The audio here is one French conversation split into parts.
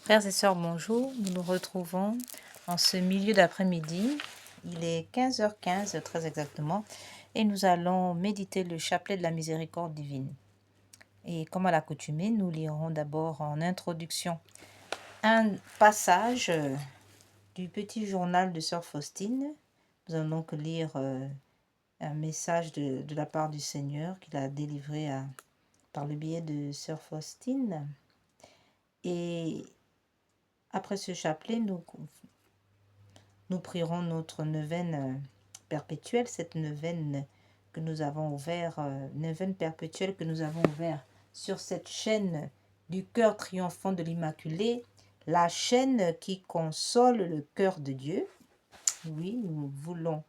Frères et sœurs, bonjour. Nous nous retrouvons en ce milieu d'après-midi. Il est 15h15 très exactement et nous allons méditer le chapelet de la miséricorde divine. Et comme à l'accoutumée, nous lirons d'abord en introduction un passage du petit journal de sœur Faustine. Nous allons donc lire un message de la part du Seigneur qu'il a délivré par le biais de sœur Faustine. Et après ce chapelet, nous prierons notre neuvaine perpétuelle, cette neuvaine que nous avons ouvert, neuvaine perpétuelle que nous avons ouvert sur cette chaîne du cœur triomphant de l'Immaculée, la chaîne qui console le cœur de Dieu. Oui, nous voulons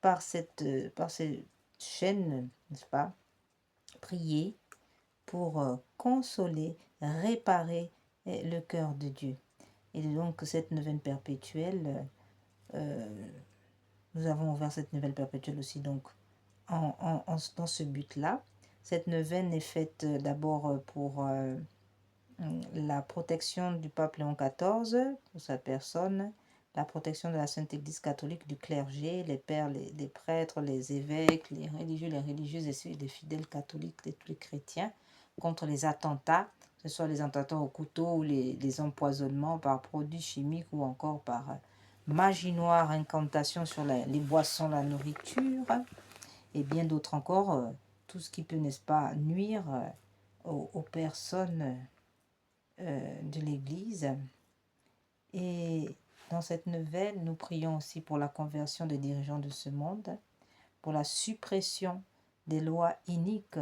par cette chaîne, n'est-ce pas, prier pour consoler, réparer le cœur de Dieu. Et donc cette neuvaine perpétuelle, nous avons ouvert cette nouvelle perpétuelle aussi donc dans ce but-là. Cette neuvaine est faite d'abord pour la protection du pape Léon XIV, pour sa personne, la protection de la Sainte Église catholique, du clergé, les pères, les prêtres, les évêques, les religieux, les religieuses et les fidèles catholiques et tous les chrétiens contre les attentats, que ce soit les attentats au couteau ou les empoisonnements par produits chimiques ou encore par magie noire, incantation sur les boissons, la nourriture et bien d'autres encore, tout ce qui peut, n'est-ce pas, nuire aux personnes de l'Église. Et dans cette neuvaine, nous prions aussi pour la conversion des dirigeants de ce monde, pour la suppression des lois iniques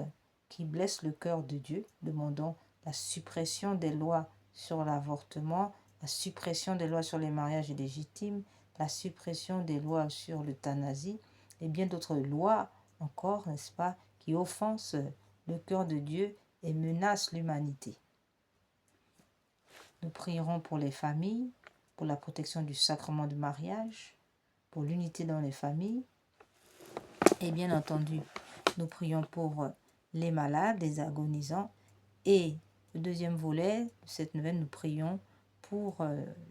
qui blessent le cœur de Dieu. Demandons la suppression des lois sur l'avortement, la suppression des lois sur les mariages illégitimes, la suppression des lois sur l'euthanasie et bien d'autres lois encore, n'est-ce pas, qui offensent le cœur de Dieu et menacent l'humanité. Nous prierons pour les familles, pour la protection du sacrement du mariage, pour l'unité dans les familles. Et bien entendu, nous prions pour les malades, les agonisants. Et le deuxième volet de cette neuvaine, nous prions pour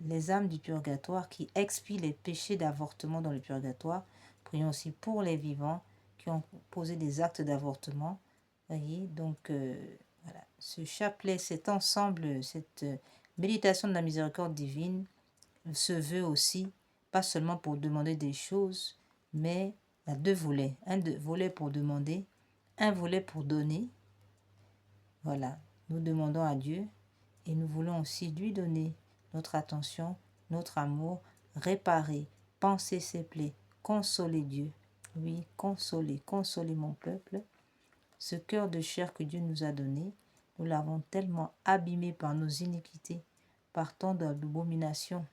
les âmes du purgatoire qui expient les péchés d'avortement dans le purgatoire. Prions aussi pour les vivants qui ont posé des actes d'avortement. Voyez, donc voilà, ce chapelet, cet ensemble, cette méditation de la miséricorde divine se veut aussi, pas seulement pour demander des choses, mais il y a deux volets. Un volet pour demander, un volet pour donner. Voilà, nous demandons à Dieu et nous voulons aussi lui donner notre attention, notre amour, réparer, panser ses plaies, consoler Dieu. Oui, consoler mon peuple. Ce cœur de chair que Dieu nous a donné, nous l'avons tellement abîmé par nos iniquités, par tant d'abominations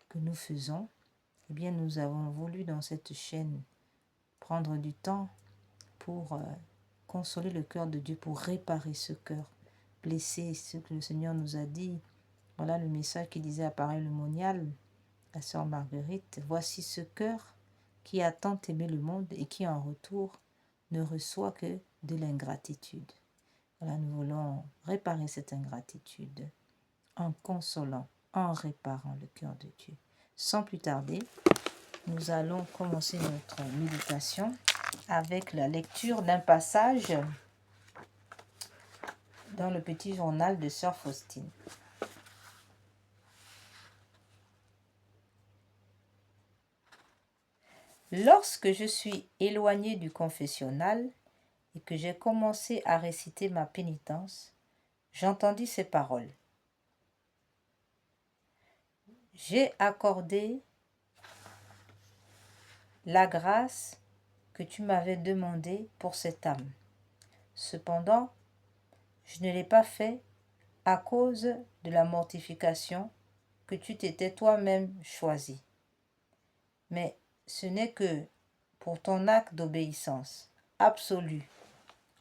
que nous faisons. Eh bien, nous avons voulu dans cette chaîne prendre du temps pour consoler le cœur de Dieu, pour réparer ce cœur blessé, ce que le Seigneur nous a dit. Voilà le message qui disait à Pareil le Monial, la sœur Marguerite. Voici ce cœur qui a tant aimé le monde et qui en retour ne reçoit que de l'ingratitude. Voilà, nous voulons réparer cette ingratitude en consolant, en réparant le cœur de Dieu. Sans plus tarder, nous allons commencer notre méditation avec la lecture d'un passage dans le petit journal de sœur Faustine. Lorsque je suis éloignée du confessionnal et que j'ai commencé à réciter ma pénitence, j'entendis ces paroles. J'ai accordé la grâce que tu m'avais demandée pour cette âme. Cependant, je ne l'ai pas fait à cause de la mortification que tu t'étais toi-même choisi. Mais ce n'est que pour ton acte d'obéissance absolue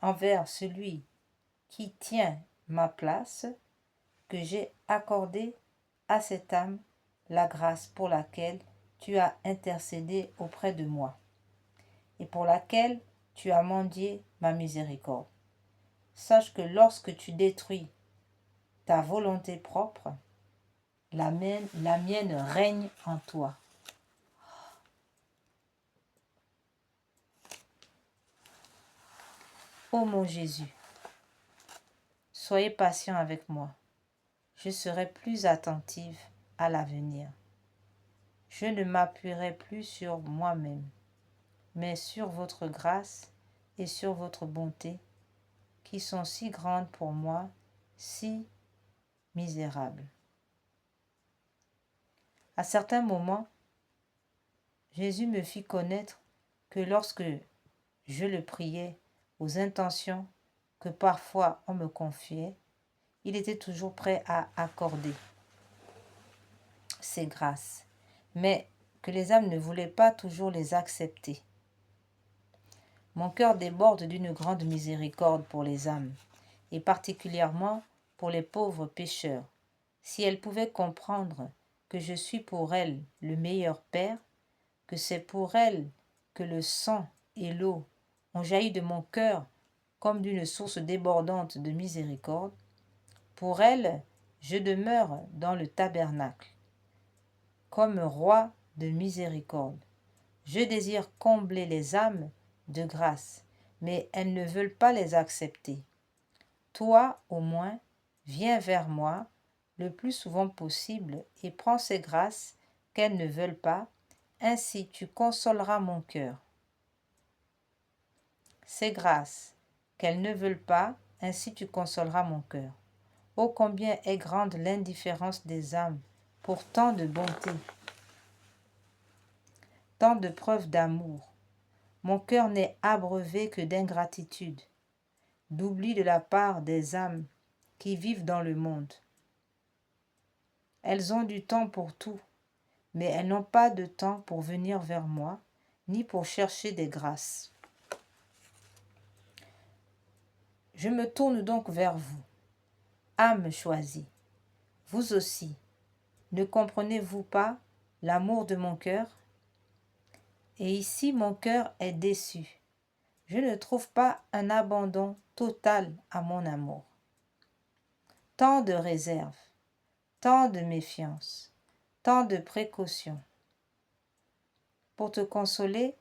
envers celui qui tient ma place que j'ai accordé à cette âme la grâce pour laquelle tu as intercédé auprès de moi et pour laquelle tu as mendié ma miséricorde. Sache que lorsque tu détruis ta volonté propre, la mienne règne en toi. Ô mon Jésus, soyez patient avec moi. Je serai plus attentive à l'avenir. Je ne m'appuierai plus sur moi-même, mais sur votre grâce et sur votre bonté, qui sont si grandes pour moi, si misérables. À certains moments, Jésus me fit connaître que lorsque je le priais aux intentions que parfois on me confiait, il était toujours prêt à accorder ses grâces, mais que les âmes ne voulaient pas toujours les accepter. Mon cœur déborde d'une grande miséricorde pour les âmes, et particulièrement pour les pauvres pécheurs. Si elles pouvaient comprendre que je suis pour elles le meilleur Père, que c'est pour elles que le sang et l'eau ont jailli de mon cœur comme d'une source débordante de miséricorde, pour elles, je demeure dans le tabernacle, comme roi de miséricorde. Je désire combler les âmes de grâce, mais elles ne veulent pas les accepter. Toi, au moins, viens vers moi le plus souvent possible et prends ces grâces qu'elles ne veulent pas, ainsi tu consoleras mon cœur. Ces grâces qu'elles ne veulent pas, ainsi tu consoleras mon cœur. Ô combien est grande l'indifférence des âmes pour tant de bonté, tant de preuves d'amour. Mon cœur n'est abreuvé que d'ingratitude, d'oubli de la part des âmes qui vivent dans le monde. Elles ont du temps pour tout, mais elles n'ont pas de temps pour venir vers moi, ni pour chercher des grâces. Je me tourne donc vers vous, âme choisie. Vous aussi, ne comprenez-vous pas l'amour de mon cœur? Et ici mon cœur est déçu. Je ne trouve pas un abandon total à mon amour. Tant de réserve, tant de méfiance, tant de précaution. Pour te consoler,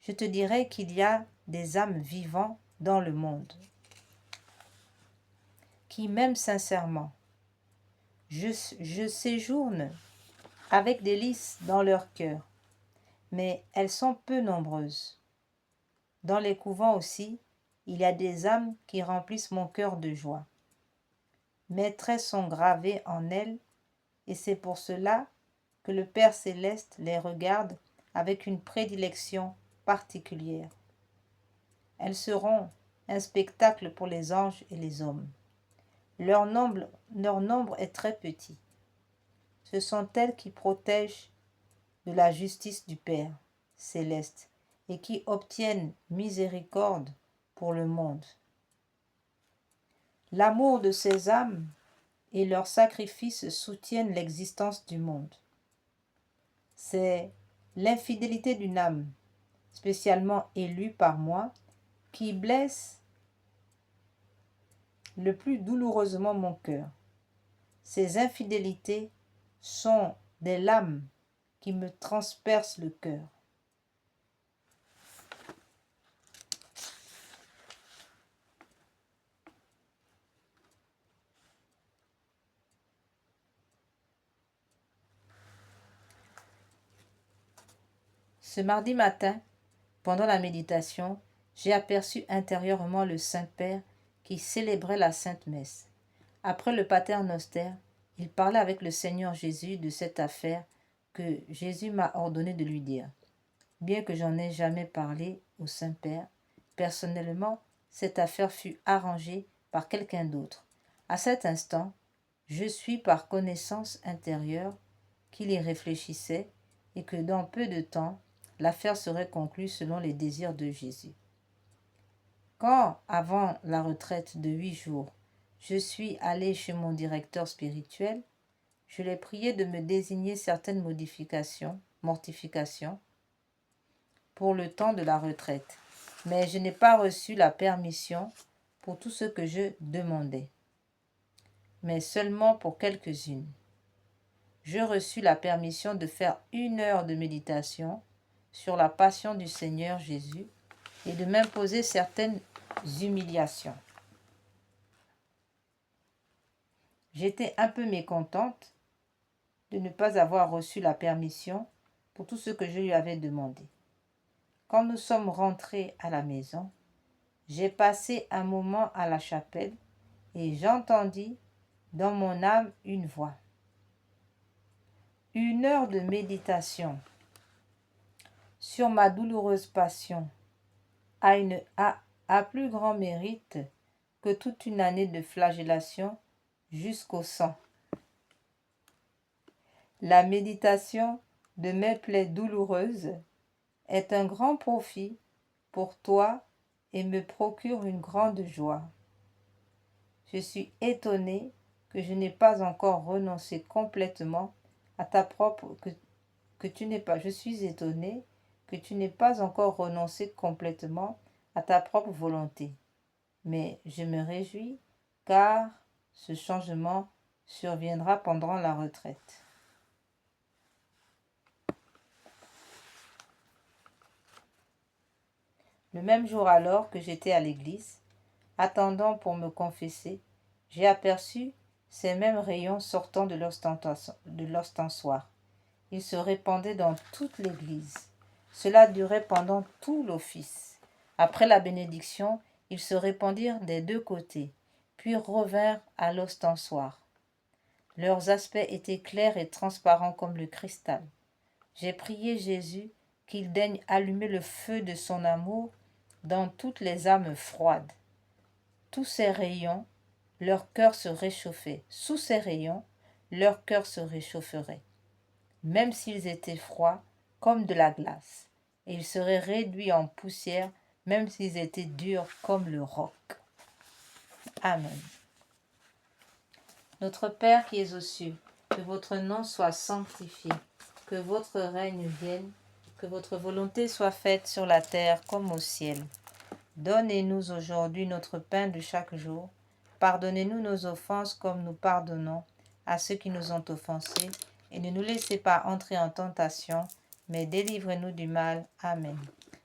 je te dirai qu'il y a des âmes vivantes dans le monde, qui m'aiment sincèrement. Je séjourne avec délice dans leur cœur, mais elles sont peu nombreuses. Dans les couvents aussi, il y a des âmes qui remplissent mon cœur de joie. Mes traits sont gravés en elles, et c'est pour cela que le Père céleste les regarde avec une prédilection particulière. Elles seront un spectacle pour les anges et les hommes. Leur nombre est très petit. Ce sont elles qui protègent de la justice du Père céleste et qui obtiennent miséricorde pour le monde. L'amour de ces âmes et leurs sacrifices soutiennent l'existence du monde. C'est l'infidélité d'une âme, spécialement élue par moi, qui blesse le plus douloureusement mon cœur. Ces infidélités sont des lames qui me transpercent le cœur. Ce mardi matin, pendant la méditation, j'ai aperçu intérieurement le Saint-Père qui célébrait la Sainte Messe. Après le Pater Noster, il parlait avec le Seigneur Jésus de cette affaire que Jésus m'a ordonné de lui dire. Bien que j'en ai jamais parlé au Saint-Père, personnellement, cette affaire fut arrangée par quelqu'un d'autre. À cet instant, je suis par connaissance intérieure qu'il y réfléchissait et que dans peu de temps, l'affaire serait conclue selon les désirs de Jésus. Quand, avant la retraite de 8 jours, je suis allé chez mon directeur spirituel, je l'ai prié de me désigner certaines mortifications, pour le temps de la retraite, mais je n'ai pas reçu la permission pour tout ce que je demandais, mais seulement pour quelques-unes. je reçus la permission de faire 1 heure de méditation sur la passion du Seigneur Jésus et de m'imposer certaines humiliations. J'étais un peu mécontente de ne pas avoir reçu la permission pour tout ce que je lui avais demandé. Quand nous sommes rentrés à la maison, j'ai passé un moment à la chapelle et j'entendis dans mon âme une voix. 1 heure de méditation sur ma douloureuse passion a plus grand mérite que toute une année de flagellation jusqu'au sang. La méditation de mes plaies douloureuses est un grand profit pour toi et me procure une grande joie. Je suis étonnée que je n'ai pas encore renoncé complètement à ta propre je suis étonnée que tu n'aies pas encore renoncé complètement à ta propre volonté. Mais je me réjouis car ce changement surviendra pendant la retraite. Le même jour alors que j'étais à l'église, attendant pour me confesser, j'ai aperçu ces mêmes rayons sortant de l'ostensoir. Ils se répandaient dans toute l'église. Cela durait pendant tout l'office. Après la bénédiction, ils se répandirent des 2 côtés, puis revinrent à l'ostensoir. Leurs aspects étaient clairs et transparents comme le cristal. J'ai prié Jésus qu'il daigne allumer le feu de son amour dans toutes les âmes froides. Tous ces rayons, leur cœur se réchauffait. Sous ces rayons, leur cœur se réchaufferait, même s'ils étaient froids comme de la glace, et ils seraient réduits en poussière, même s'ils étaient durs comme le roc. Amen. Notre Père qui es aux cieux, que votre nom soit sanctifié, que votre règne vienne, que votre volonté soit faite sur la terre comme au ciel. Donnez-nous aujourd'hui notre pain de chaque jour. Pardonnez-nous nos offenses comme nous pardonnons à ceux qui nous ont offensés. Et ne nous laissez pas entrer en tentation, mais délivrez-nous du mal. Amen.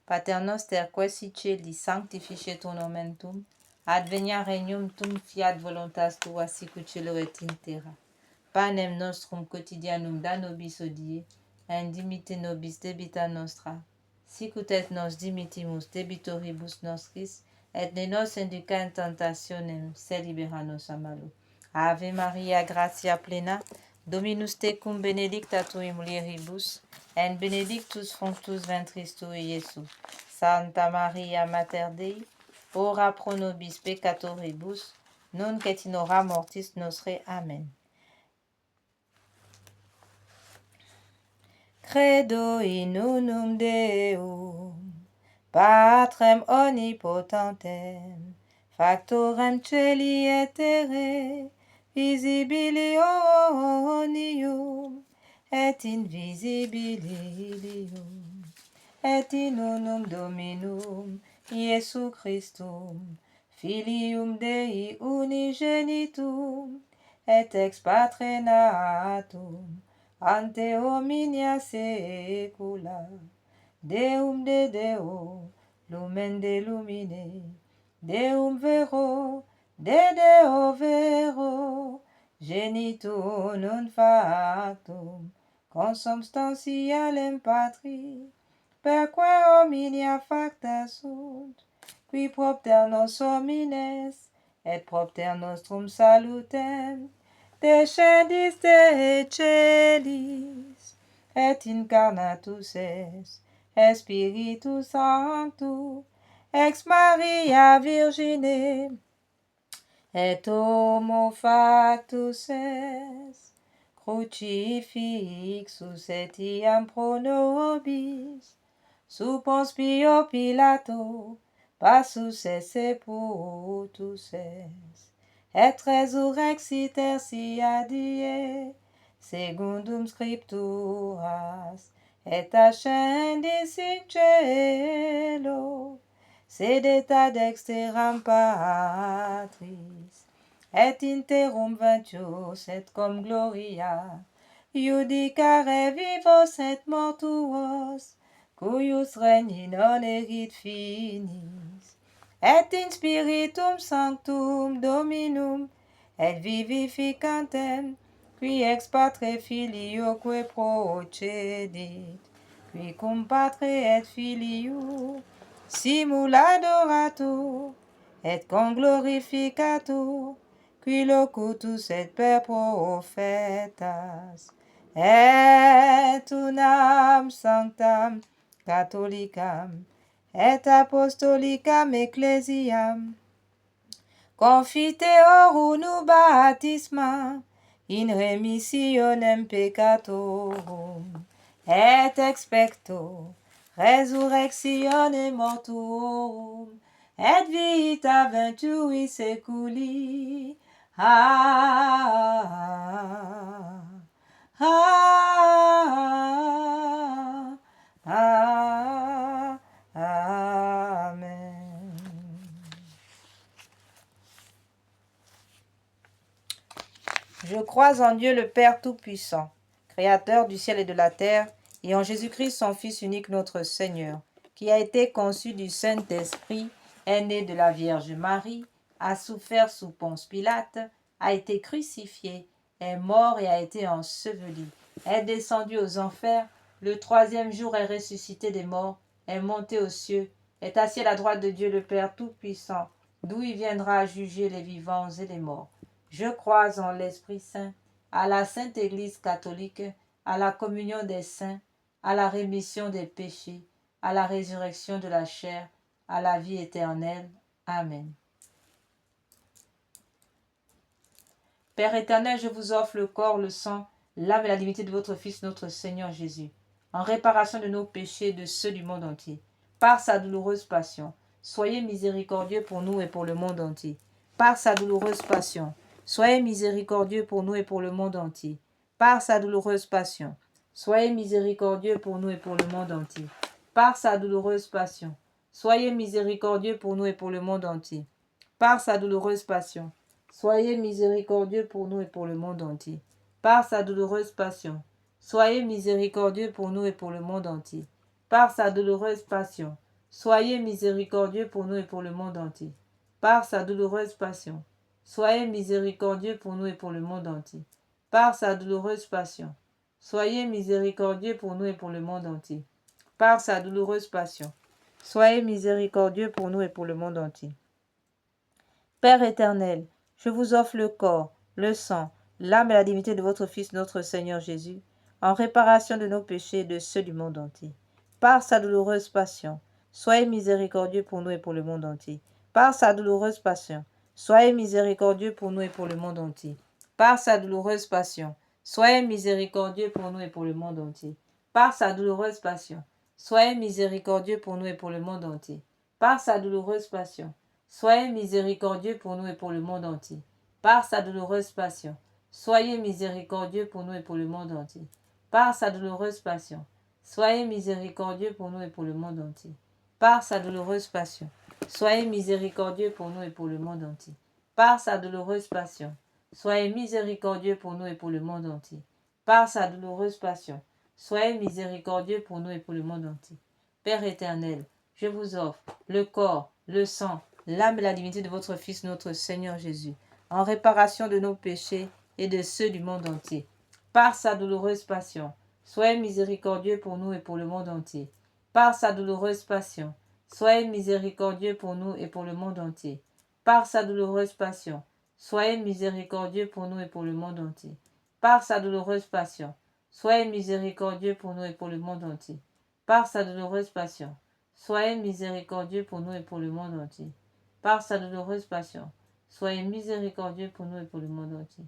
Pater noster, qui sicelis, sanctificetur nomen tuum, advenia regnum tuum, fiat voluntas tua sicut cielo et in terra. Panem nostrum quotidianum da nobis hodie, et dimitte nobis debita nostra, sicut et nos dimittimus debitoribus nostris, et ne nos induca in tentationem, sed libera nos a malo. Ave Maria, gratia plena, Dominus tecum benedicta tu in mulieribus, et benedictus fructus ventris tui, Iesus. Santa Maria, Mater Dei, ora pro nobis peccatoribus, nunc et in hora mortis nostre. Amen. Credo in unum Deum, Patrem omnipotentem, factorem celi et terrae, visibilium et invisibilium, et in unum Dominum Iesu Christum, Filium Dei unigenitum, et ex Patre natum, ante hominia saecula, Deum de Deo, lumen de lumine, Deum vero, de Deo vero, genitur non factum, consubstantialem Patri, perque hominia facta sunt, qui propter nos homines, et propter nostrum salutem, descendis de celis, et incarnatus es, Spiritus Sanctus, ex Maria Virgine, et homo factus es, crucifixus etiam pro nobis, sub Pons Pio Pilato, passus et sepultus es, et resurrexit tertia die, secundum scripturas, et ascendis in cielo, sedet ad exteram Patris, et in terrum ventius et cum gloria, Iudicare vivo sent mortuos, cuius regni non erit finis, et in spiritum sanctum Dominum, et vivificantem, qui ex Patre Filioque procedit, qui cum Patre et Filio simul adoratur, et conglorificatur, qui locutus et per profetas, et unam sanctam catholicam, et apostolicam ecclesiam, confiteor unu baptisma, in remissionem peccatorum, et expecto resurrectione mortuorum, et vita venturi seculi. Amen. Je crois en Dieu le Père Tout-Puissant, Créateur du ciel et de la terre, et en Jésus-Christ, son Fils unique, notre Seigneur, qui a été conçu du Saint-Esprit, est né de la Vierge Marie, a souffert sous Ponce Pilate, a été crucifié, est mort et a été enseveli, est descendu aux enfers, le troisième jour est ressuscité des morts, est monté aux cieux, est assis à la droite de Dieu le Père Tout-Puissant, d'où il viendra juger les vivants et les morts. Je crois en l'Esprit Saint, à la Sainte Église catholique, à la communion des saints, à la rémission des péchés, à la résurrection de la chair, à la vie éternelle. Amen. Père éternel, je vous offre le corps, le sang, l'âme et la divinité de votre Fils, notre Seigneur Jésus, en réparation de nos péchés et de ceux du monde entier. Par sa douloureuse passion, soyez miséricordieux pour nous et pour le monde entier. Par sa douloureuse passion, soyez miséricordieux pour nous et pour le monde entier. Par sa douloureuse passion, soyez miséricordieux pour nous et pour le monde entier. Par sa douloureuse passion, soyez miséricordieux pour nous et pour le monde entier. Par sa douloureuse passion, soyez miséricordieux pour nous et pour le monde entier. Par sa douloureuse passion, soyez miséricordieux pour nous et pour le monde entier. Par sa douloureuse passion, soyez miséricordieux pour nous et pour le monde entier. Par sa douloureuse passion, soyez miséricordieux pour nous et pour le monde entier. Par sa douloureuse passion, soyez miséricordieux pour nous et pour le monde entier. Par sa douloureuse passion, soyez miséricordieux pour nous et pour le monde entier. Père éternel, je vous offre le corps, le sang, l'âme et la divinité de votre Fils, notre Seigneur Jésus, en réparation de nos péchés et de ceux du monde entier. Par sa douloureuse passion, soyez miséricordieux pour nous et pour le monde entier. Par sa douloureuse passion, soyez miséricordieux pour nous et pour le monde entier. Par sa douloureuse passion, soyez miséricordieux pour nous et pour le monde entier. Par sa douloureuse passion, soyez miséricordieux pour nous et pour le monde entier. Par sa douloureuse passion, soyez miséricordieux pour nous et pour le monde entier. Par sa douloureuse passion, soyez miséricordieux pour nous et pour le monde entier. Par sa douloureuse passion, soyez miséricordieux pour nous et pour le monde entier. Par sa douloureuse passion, soyez miséricordieux pour nous et pour le monde entier. Par sa douloureuse passion, soyez miséricordieux pour nous et pour le monde entier. Par sa douloureuse passion, soyez miséricordieux pour nous et pour le monde entier. Père éternel, je vous offre le corps, le sang, l'âme et la divinité de votre Fils, notre Seigneur Jésus, en réparation de nos péchés et de ceux du monde entier. Par sa douloureuse passion, soyez miséricordieux pour nous et pour le monde entier. Par sa douloureuse passion, soyez miséricordieux pour nous et pour le monde entier. Par sa douloureuse passion, soyez miséricordieux pour nous et pour le monde entier. Par sa douloureuse passion, soyez miséricordieux pour nous et pour le monde entier. Par sa douloureuse passion, soyez miséricordieux pour nous et pour le monde entier. Par sa douloureuse passion, soyez miséricordieux pour nous et pour le monde entier.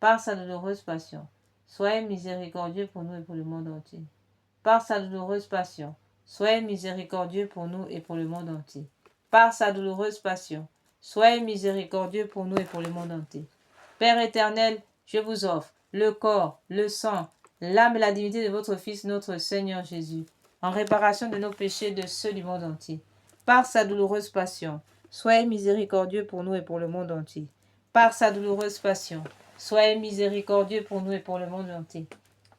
Par sa douloureuse passion, soyez miséricordieux pour nous et pour le monde entier. Par sa douloureuse passion, soyez miséricordieux pour nous et pour le monde entier. Par sa douloureuse passion, soyez miséricordieux pour nous et pour le monde entier. Père éternel, je vous offre le corps, le sang, l'âme et la divinité de votre Fils, notre Seigneur Jésus, en réparation de nos péchés et de ceux du monde entier. Par sa douloureuse passion, soyez miséricordieux pour nous et pour le monde entier. Par sa douloureuse passion, soyez miséricordieux pour nous et pour le monde entier.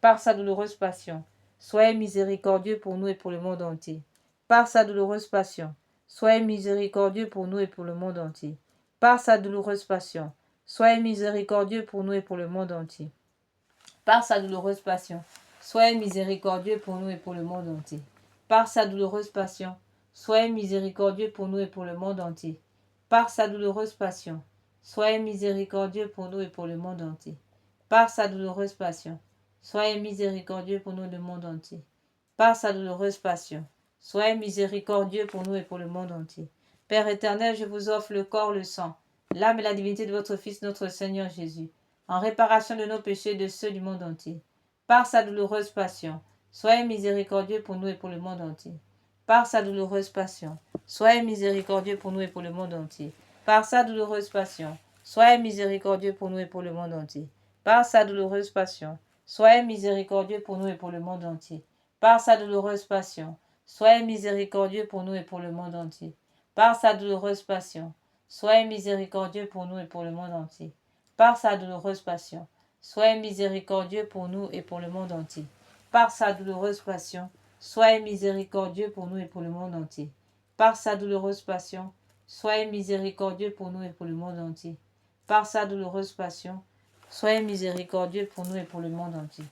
par sa douloureuse passion, soyez miséricordieux pour nous et pour le monde entier. Par sa douloureuse passion, soyez miséricordieux pour nous et pour le monde entier. Par sa douloureuse passion, soyez miséricordieux pour nous et pour le monde entier. Par sa douloureuse passion, soyez miséricordieux pour nous et pour le monde entier. Par sa douloureuse passion, soyez miséricordieux pour nous et pour le monde entier. Par sa douloureuse passion, soyez miséricordieux pour nous et pour le monde entier. Par sa douloureuse passion, soyez miséricordieux pour nous et le monde entier. Par sa douloureuse passion, soyez miséricordieux pour nous et pour le monde entier. Père éternel, je vous offre le corps, le sang, l'âme et la divinité de votre Fils, notre Seigneur Jésus, en réparation de nos péchés et de ceux du monde entier. Par sa douloureuse passion, soyez miséricordieux pour nous et pour le monde entier. Par sa douloureuse passion, soyez miséricordieux pour nous et pour le monde entier. Par sa douloureuse passion, soyez miséricordieux pour nous et pour le monde entier. Par sa douloureuse passion, soyez miséricordieux pour nous et pour le monde entier. Par sa douloureuse passion, soyez miséricordieux pour nous et pour le monde entier. Par sa douloureuse passion, soyez miséricordieux pour nous et pour le monde entier. Par sa douloureuse passion, soyez miséricordieux pour nous et pour le monde entier. Par sa douloureuse passion, soyez miséricordieux pour nous et pour le monde entier. Par sa douloureuse passion, soyez miséricordieux pour nous et pour le monde entier. Par sa douloureuse passion, soyez miséricordieux pour nous et pour le monde entier.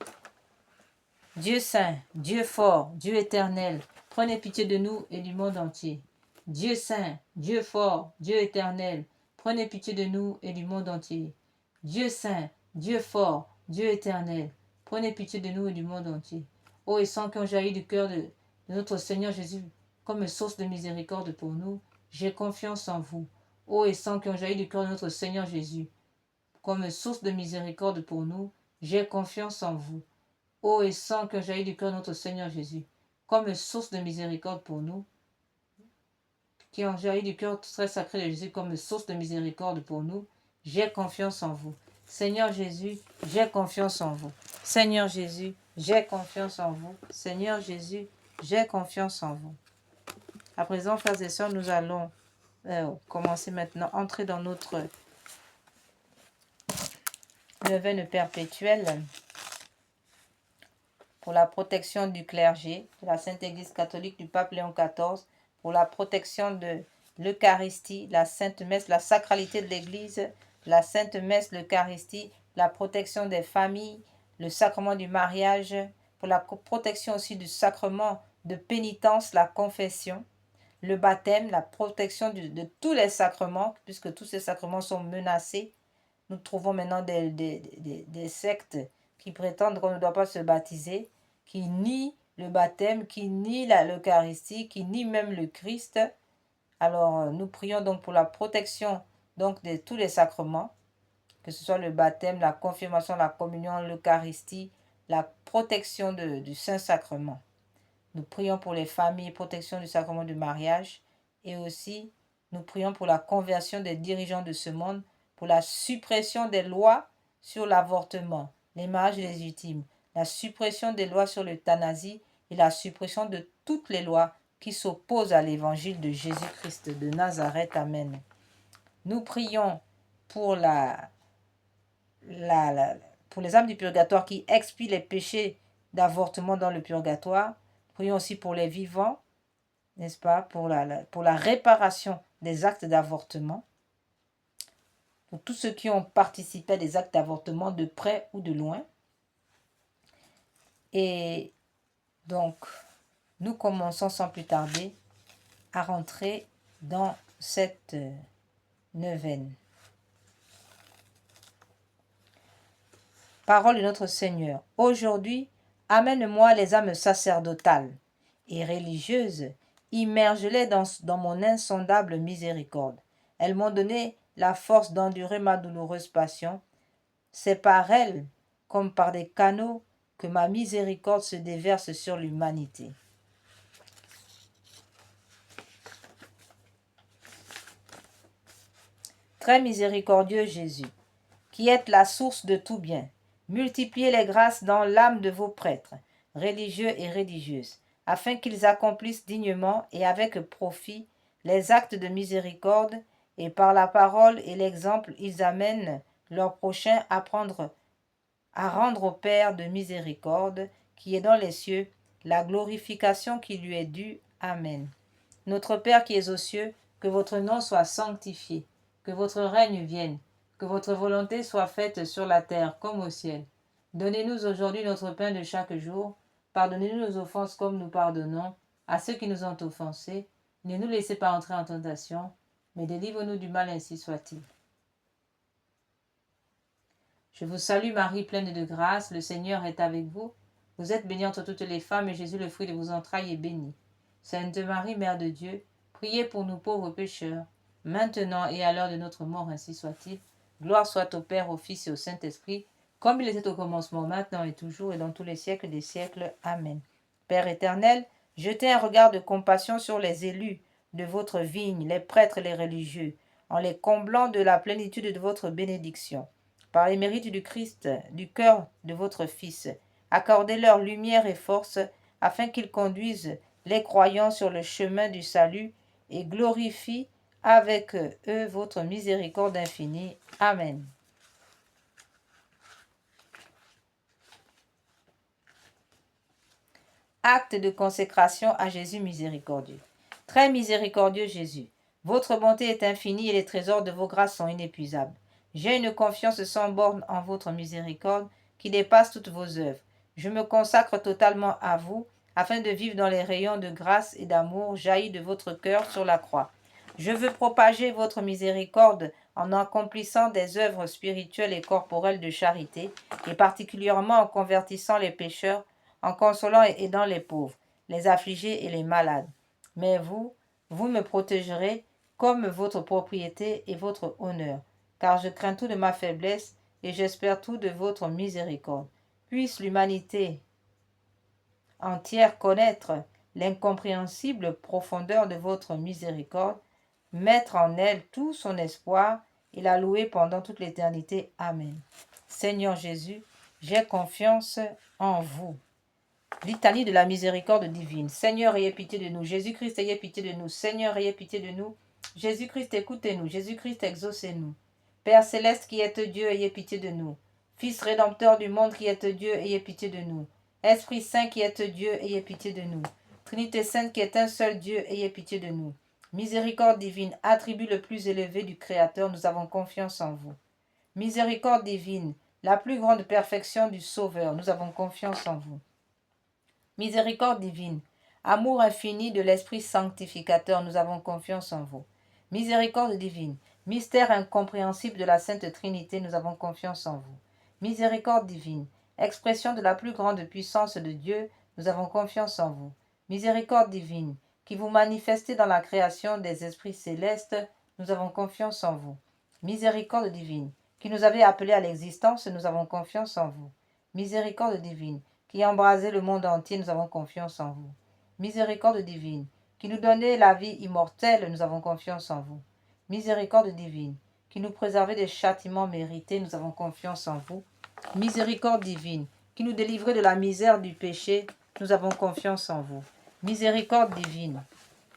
Dieu saint, Dieu fort, Dieu éternel, prenez pitié de nous et du monde entier. Dieu saint, Dieu fort, Dieu éternel, prenez pitié de nous et du monde entier. Dieu saint, Dieu fort, Dieu éternel, prenez pitié de nous et du monde entier. Ô et sang qui ont jailli du cœur de notre Seigneur Jésus comme source de miséricorde pour nous, j'ai confiance en vous. Ô et sang qui ont jailli du cœur de notre Seigneur Jésus comme source de miséricorde pour nous, j'ai confiance en vous. Ô et sang qui ont jailli du cœur de notre Seigneur Jésus comme source de miséricorde pour nous, qui ont jailli du cœur très sacré de Jésus comme source de miséricorde pour nous, j'ai confiance en vous. Seigneur Jésus, j'ai confiance en vous. Seigneur Jésus, j'ai confiance en vous. Seigneur Jésus, j'ai confiance en vous. À présent, frères et sœurs, nous allons commencer maintenant, entrer dans notre neuvaine perpétuelle pour la protection du clergé de la Sainte Église catholique du pape Léon XIV, pour la protection de l'Eucharistie, la Sainte Messe, la sacralité de l'Église, la Sainte Messe, l'Eucharistie, la protection des familles, le sacrement du mariage, pour la protection aussi du sacrement de pénitence, la confession, le baptême, la protection de tous les sacrements, puisque tous ces sacrements sont menacés. Nous trouvons maintenant des sectes qui prétendent qu'on ne doit pas se baptiser, qui nient le baptême, qui nient l'Eucharistie, qui nient même le Christ. Alors, nous prions donc pour la protection donc de tous les sacrements, que ce soit le baptême, la confirmation, la communion, l'Eucharistie, la protection du Saint-Sacrement. Nous prions pour les familles, protection du sacrement du mariage, et aussi nous prions pour la conversion des dirigeants de ce monde, pour la suppression des lois sur l'avortement, les mariages légitimes, la suppression des lois sur l'euthanasie et la suppression de toutes les lois qui s'opposent à l'évangile de Jésus-Christ de Nazareth. Amen. Nous prions pour pour les âmes du purgatoire qui expient les péchés d'avortement dans le purgatoire. Prions aussi pour les vivants, n'est-ce pas, pour la réparation des actes d'avortement, pour tous ceux qui ont participé à des actes d'avortement de près ou de loin. Et donc, nous commençons sans plus tarder à rentrer dans cette neuvaine. Parole de notre Seigneur. Aujourd'hui, amène-moi les âmes sacerdotales et religieuses, immerge-les dans mon insondable miséricorde. Elles m'ont donné la force d'endurer ma douloureuse passion. C'est par elles, comme par des canaux, que ma miséricorde se déverse sur l'humanité. Très miséricordieux Jésus, qui êtes la source de tout bien, multipliez les grâces dans l'âme de vos prêtres, religieux et religieuses, afin qu'ils accomplissent dignement et avec profit les actes de miséricorde, et par la parole et l'exemple, ils amènent leurs prochains à prendre à rendre au Père de miséricorde, qui est dans les cieux, la glorification qui lui est due. Amen. Notre Père qui es aux cieux, que votre nom soit sanctifié, que votre règne vienne, que votre volonté soit faite sur la terre comme au ciel. Donnez-nous aujourd'hui notre pain de chaque jour. Pardonnez-nous nos offenses comme nous pardonnons à ceux qui nous ont offensés. Ne nous laissez pas entrer en tentation, mais délivre-nous du mal, ainsi soit-il. Je vous salue Marie, pleine de grâce, le Seigneur est avec vous. Vous êtes bénie entre toutes les femmes, et Jésus, le fruit de vos entrailles, est béni. Sainte Marie, Mère de Dieu, priez pour nous pauvres pécheurs, maintenant et à l'heure de notre mort, ainsi soit-il. Gloire soit au Père, au Fils et au Saint-Esprit, comme il était au commencement, maintenant et toujours, et dans tous les siècles des siècles. Amen. Père éternel, jetez un regard de compassion sur les élus de votre vigne, les prêtres et les religieux, en les comblant de la plénitude de votre bénédiction. Par les mérites du Christ, du cœur de votre Fils, accordez-leur lumière et force, afin qu'ils conduisent les croyants sur le chemin du salut et glorifient avec eux votre miséricorde infinie. Amen. Acte de consécration à Jésus miséricordieux. Très miséricordieux Jésus, votre bonté est infinie et les trésors de vos grâces sont inépuisables. J'ai une confiance sans borne en votre miséricorde qui dépasse toutes vos œuvres. Je me consacre totalement à vous, afin de vivre dans les rayons de grâce et d'amour jaillis de votre cœur sur la croix. Je veux propager votre miséricorde en accomplissant des œuvres spirituelles et corporelles de charité, et particulièrement en convertissant les pécheurs, en consolant et aidant les pauvres, les affligés et les malades. Mais vous me protégerez comme votre propriété et votre honneur, car je crains tout de ma faiblesse et j'espère tout de votre miséricorde. Puisse l'humanité entière connaître l'incompréhensible profondeur de votre miséricorde, mettre en elle tout son espoir et la louer pendant toute l'éternité. Amen. Seigneur Jésus, j'ai confiance en vous. Litanie de la miséricorde divine. Seigneur, ayez pitié de nous. Jésus-Christ, ayez pitié de nous. Seigneur, ayez pitié de nous. Jésus-Christ, écoutez-nous. Jésus-Christ, exaucez-nous. Père céleste qui êtes Dieu, ayez pitié de nous. Fils rédempteur du monde qui êtes Dieu, ayez pitié de nous. Esprit Saint qui êtes Dieu, ayez pitié de nous. Trinité Sainte qui est un seul Dieu, ayez pitié de nous. Miséricorde divine, attribut le plus élevé du Créateur, nous avons confiance en vous. Miséricorde divine, la plus grande perfection du Sauveur, nous avons confiance en vous. Miséricorde divine, amour infini de l'Esprit sanctificateur, nous avons confiance en vous. Miséricorde divine, mystère incompréhensible de la Sainte Trinité, nous avons confiance en vous. Miséricorde divine, expression de la plus grande puissance de Dieu, nous avons confiance en vous. Miséricorde divine, qui vous manifestez dans la création des esprits célestes, nous avons confiance en vous. Miséricorde divine, qui nous avez appelés à l'existence, nous avons confiance en vous. Miséricorde divine, qui embrasez le monde entier, nous avons confiance en vous. Miséricorde divine, qui nous donnez la vie immortelle, nous avons confiance en vous. Miséricorde divine, qui nous préservez des châtiments mérités, nous avons confiance en vous. Miséricorde divine, qui nous délivrez de la misère du péché, nous avons confiance en vous. Miséricorde divine,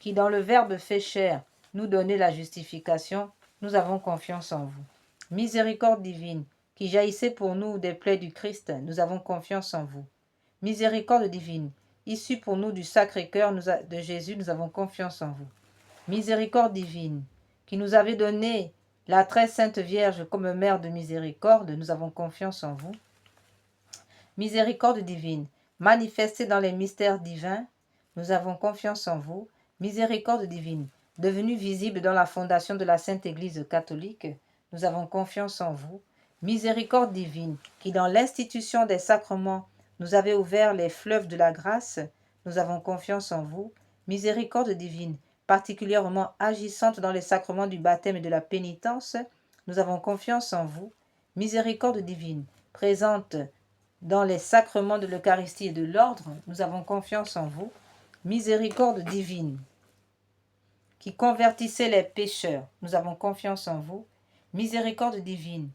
qui dans le Verbe fait chair, nous donnez la justification, nous avons confiance en vous. Miséricorde divine, qui jaillissez pour nous des plaies du Christ, nous avons confiance en vous. Miséricorde divine, issue pour nous du Sacré-Cœur de Jésus, nous avons confiance en vous. Miséricorde divine, qui nous avez donné la très sainte Vierge comme mère de miséricorde, nous avons confiance en vous. Miséricorde divine, manifestée dans les mystères divins, nous avons confiance en vous. Miséricorde divine, devenue visible dans la fondation de la Sainte Église catholique, nous avons confiance en vous. Miséricorde divine, qui dans l'institution des sacrements nous avez ouvert les fleuves de la grâce, nous avons confiance en vous. Miséricorde divine, particulièrement agissante dans les sacrements du baptême et de la pénitence, nous avons confiance en vous. Miséricorde divine, présente dans les sacrements de l'Eucharistie et de l'ordre, nous avons confiance en vous. Miséricorde divine, qui convertissez les pécheurs, nous avons confiance en vous. Miséricorde divine,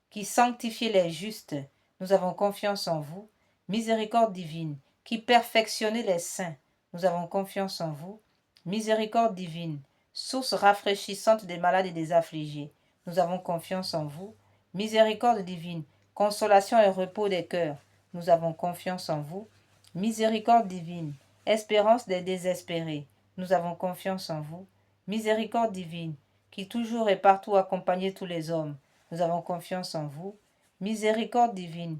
qui sanctifiez les justes, nous avons confiance en vous. Miséricorde divine, qui perfectionnez les saints, nous avons confiance en vous. Miséricorde divine, source rafraîchissante des malades et des affligés, nous avons confiance en vous. Miséricorde divine, consolation et repos des cœurs, nous avons confiance en vous. Miséricorde divine, espérance des désespérés, nous avons confiance en vous. Miséricorde divine, qui toujours et partout accompagnez tous les hommes, nous avons confiance en vous. Miséricorde divine,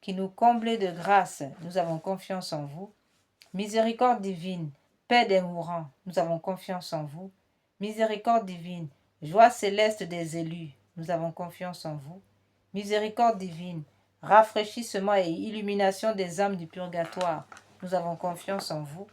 qui nous comblez de grâce, nous avons confiance en vous. Miséricorde divine, paix des mourants, nous avons confiance en vous. Miséricorde divine, joie céleste des élus, nous avons confiance en vous. Miséricorde divine, rafraîchissement et illumination des âmes du purgatoire, nous avons confiance en vous.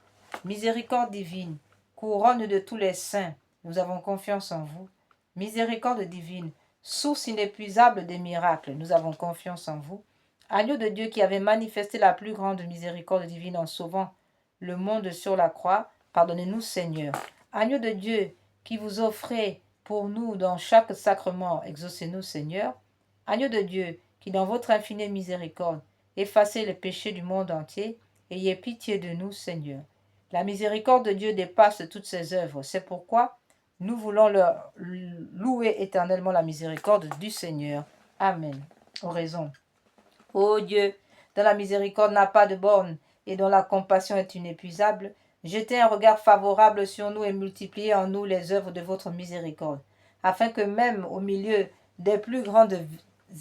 Miséricorde divine, couronne de tous les saints, nous avons confiance en vous. Miséricorde divine, source inépuisable des miracles, nous avons confiance en vous. Agneau de Dieu qui avait manifesté la plus grande miséricorde divine en sauvant le monde sur la croix, pardonnez-nous Seigneur. Agneau de Dieu qui vous offrez pour nous dans chaque sacrement, exaucez-nous Seigneur. Agneau de Dieu qui dans votre infinie miséricorde effacez les péchés du monde entier, ayez pitié de nous Seigneur. La miséricorde de Dieu dépasse toutes ses œuvres, c'est pourquoi nous voulons leur louer éternellement la miséricorde du Seigneur. Amen. Oraison. Ô Dieu, dont la miséricorde n'a pas de borne et dont la compassion est inépuisable, jetez un regard favorable sur nous et multipliez en nous les œuvres de votre miséricorde, afin que même au milieu des plus grandes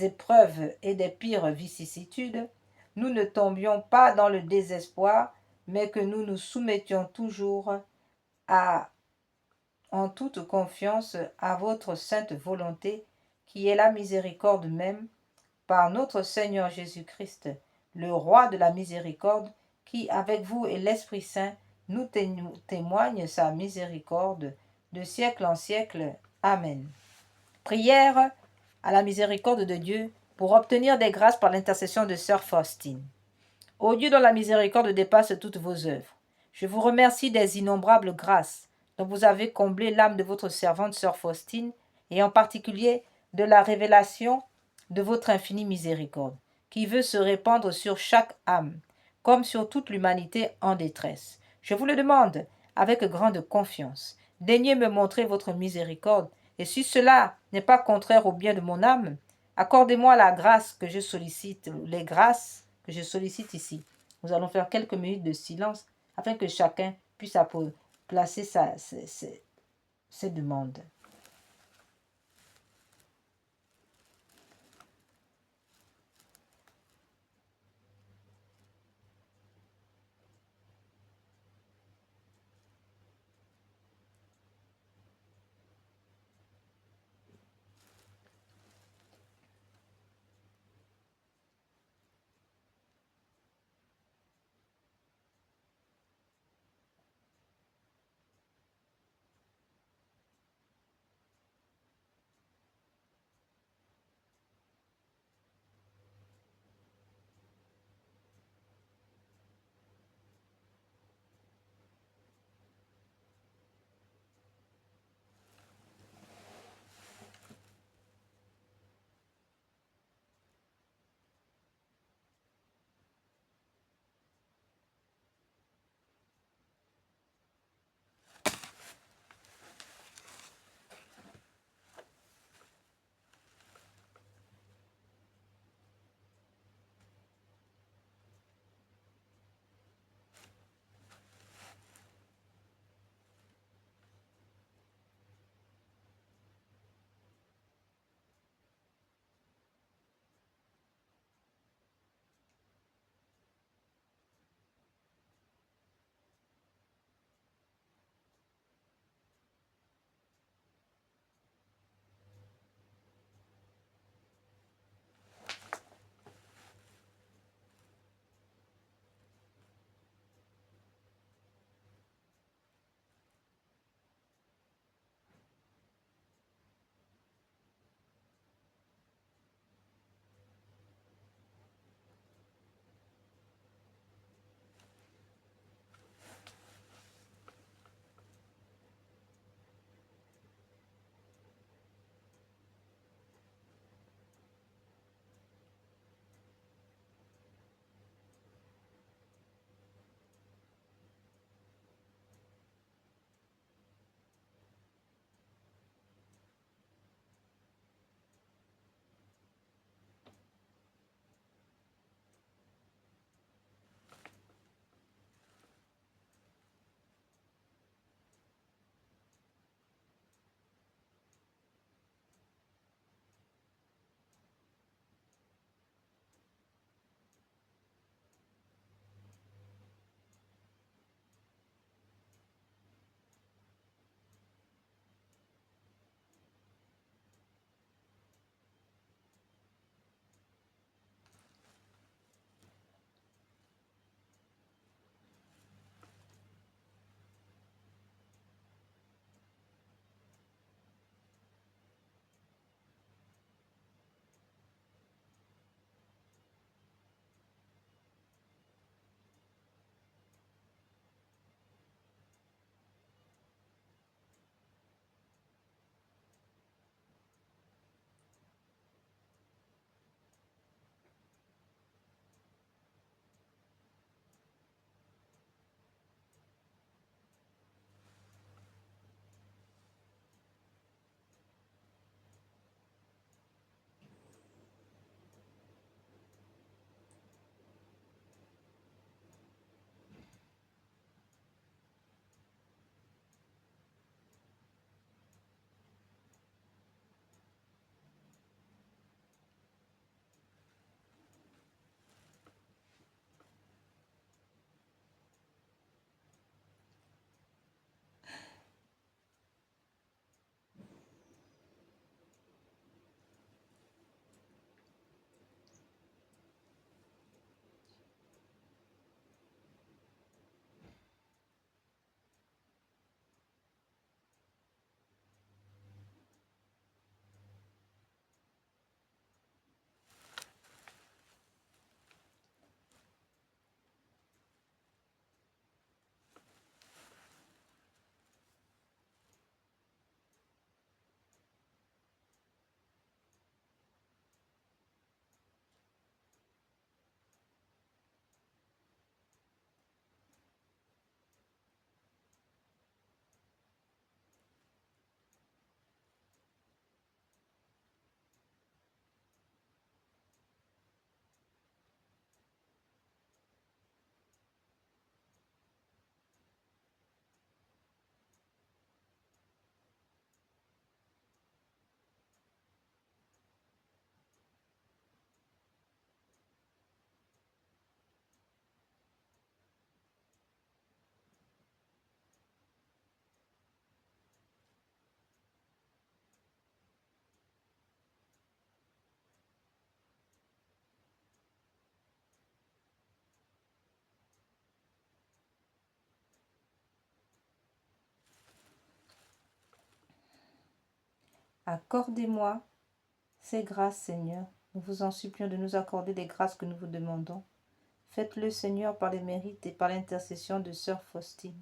épreuves et des pires vicissitudes, nous ne tombions pas dans le désespoir, mais que nous nous soumettions toujours en toute confiance à votre sainte volonté, qui est la miséricorde même, par notre Seigneur Jésus-Christ, le roi de la miséricorde, qui, avec vous et l'Esprit Saint, nous témoigne sa miséricorde de siècle en siècle. Amen. Prière à la miséricorde de Dieu pour obtenir des grâces par l'intercession de sœur Faustine. Ô Dieu dont la miséricorde dépasse toutes vos œuvres, je vous remercie des innombrables grâces dont vous avez comblé l'âme de votre servante sœur Faustine, et en particulier de la révélation de votre infinie miséricorde, qui veut se répandre sur chaque âme, comme sur toute l'humanité en détresse. Je vous le demande avec grande confiance. Daignez me montrer votre miséricorde, et si cela n'est pas contraire au bien de mon âme, accordez-moi la grâce que je sollicite, les grâces que je sollicite ici. Nous allons faire quelques minutes de silence afin que chacun puisse placer ses demandes. Accordez-moi ces grâces, Seigneur. Nous vous en supplions de nous accorder les grâces que nous vous demandons. Faites-le, Seigneur, par les mérites et par l'intercession de Sœur Faustine.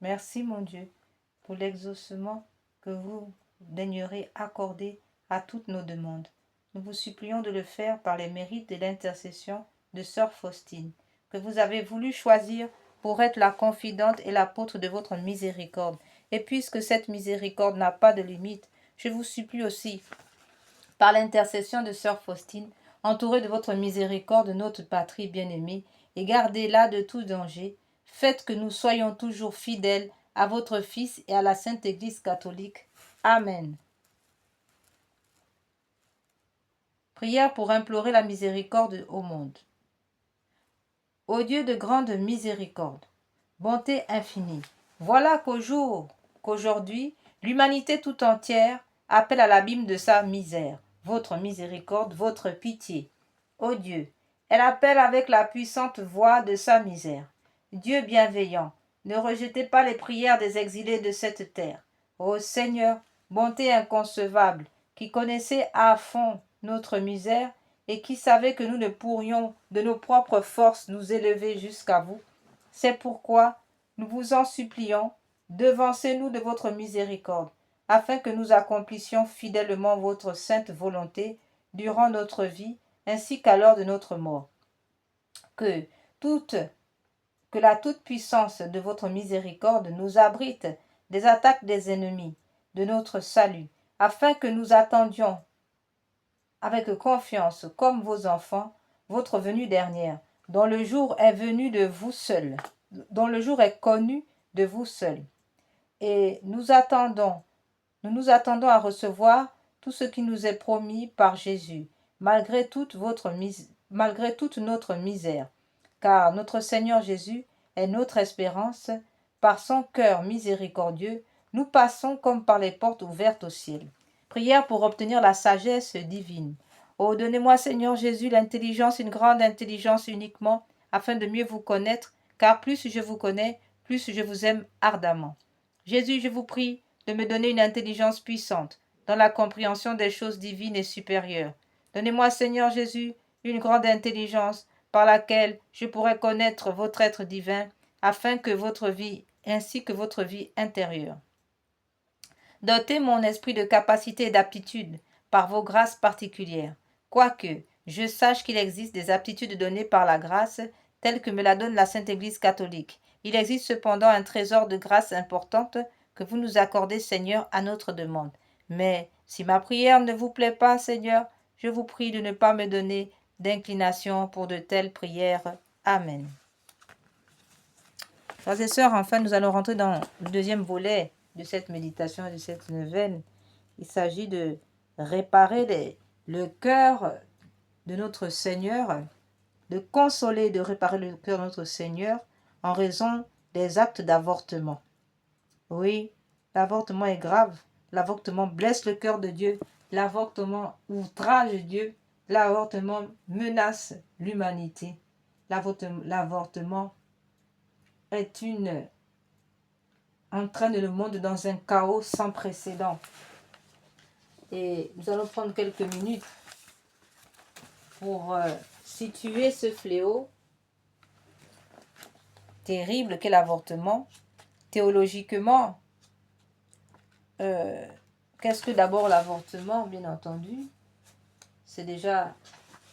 Merci, mon Dieu, pour l'exaucement que vous daignerez accorder à toutes nos demandes. Nous vous supplions de le faire par les mérites et l'intercession de Sœur Faustine, que vous avez voulu choisir pour être la confidente et l'apôtre de votre miséricorde. Et puisque cette miséricorde n'a pas de limite, je vous supplie aussi, par l'intercession de Sœur Faustine, entourée de votre miséricorde, notre patrie bien-aimée, et gardez-la de tout danger. Faites que nous soyons toujours fidèles à votre Fils et à la Sainte Église catholique. Amen. Prière pour implorer la miséricorde au monde. Ô Dieu de grande miséricorde, bonté infinie, voilà qu'aujourd'hui, l'humanité tout entière appelle à l'abîme de sa misère, votre miséricorde, votre pitié. Ô Dieu, elle appelle avec la puissante voix de sa misère. Dieu bienveillant, ne rejetez pas les prières des exilés de cette terre. Ô Seigneur, bonté inconcevable, qui connaissez à fond notre misère et qui savez que nous ne pourrions de nos propres forces nous élever jusqu'à vous, c'est pourquoi nous vous en supplions, devancez-nous de votre miséricorde, afin que nous accomplissions fidèlement votre sainte volonté durant notre vie, ainsi qu'à l'heure de notre mort. Que la toute-puissance de votre miséricorde nous abrite des attaques des ennemis de notre salut, afin que nous attendions avec confiance, comme vos enfants, votre venue dernière, dont le jour est venu de vous seul, dont le jour est connu de vous seul. Et nous nous attendons à recevoir tout ce qui nous est promis par Jésus, malgré toute notre misère, car notre Seigneur Jésus est notre espérance. Par son cœur miséricordieux, nous passons comme par les portes ouvertes au ciel. Prière pour obtenir la sagesse divine. Oh, donnez-moi, Seigneur Jésus, l'intelligence, une grande intelligence uniquement, afin de mieux vous connaître, car plus je vous connais, plus je vous aime ardemment. Jésus, je vous prie de me donner une intelligence puissante dans la compréhension des choses divines et supérieures. Donnez-moi, Seigneur Jésus, une grande intelligence par laquelle je pourrai connaître votre être divin, afin que votre vie, ainsi que votre vie intérieure. Dotez mon esprit de capacité et d'aptitude par vos grâces particulières, quoique je sache qu'il existe des aptitudes données par la grâce, telles que me la donne la Sainte Église catholique. Il existe cependant un trésor de grâce importante que vous nous accordez, Seigneur, à notre demande. Mais si ma prière ne vous plaît pas, Seigneur, je vous prie de ne pas me donner d'inclination pour de telles prières. Amen. Frères et sœurs, enfin, nous allons rentrer dans le deuxième volet de cette méditation et de cette neuvaine. Il s'agit de réparer le cœur de notre Seigneur, de consoler, de réparer le cœur de notre Seigneur en raison des actes d'avortement. Oui, l'avortement est grave. L'avortement blesse le cœur de Dieu. L'avortement outrage Dieu. L'avortement menace l'humanité. L'avortement entraîne le monde dans un chaos sans précédent. Et nous allons prendre quelques minutes pour situer ce fléau terrible qu'est l'avortement. Théologiquement, qu'est-ce que d'abord l'avortement, bien entendu? C'est déjà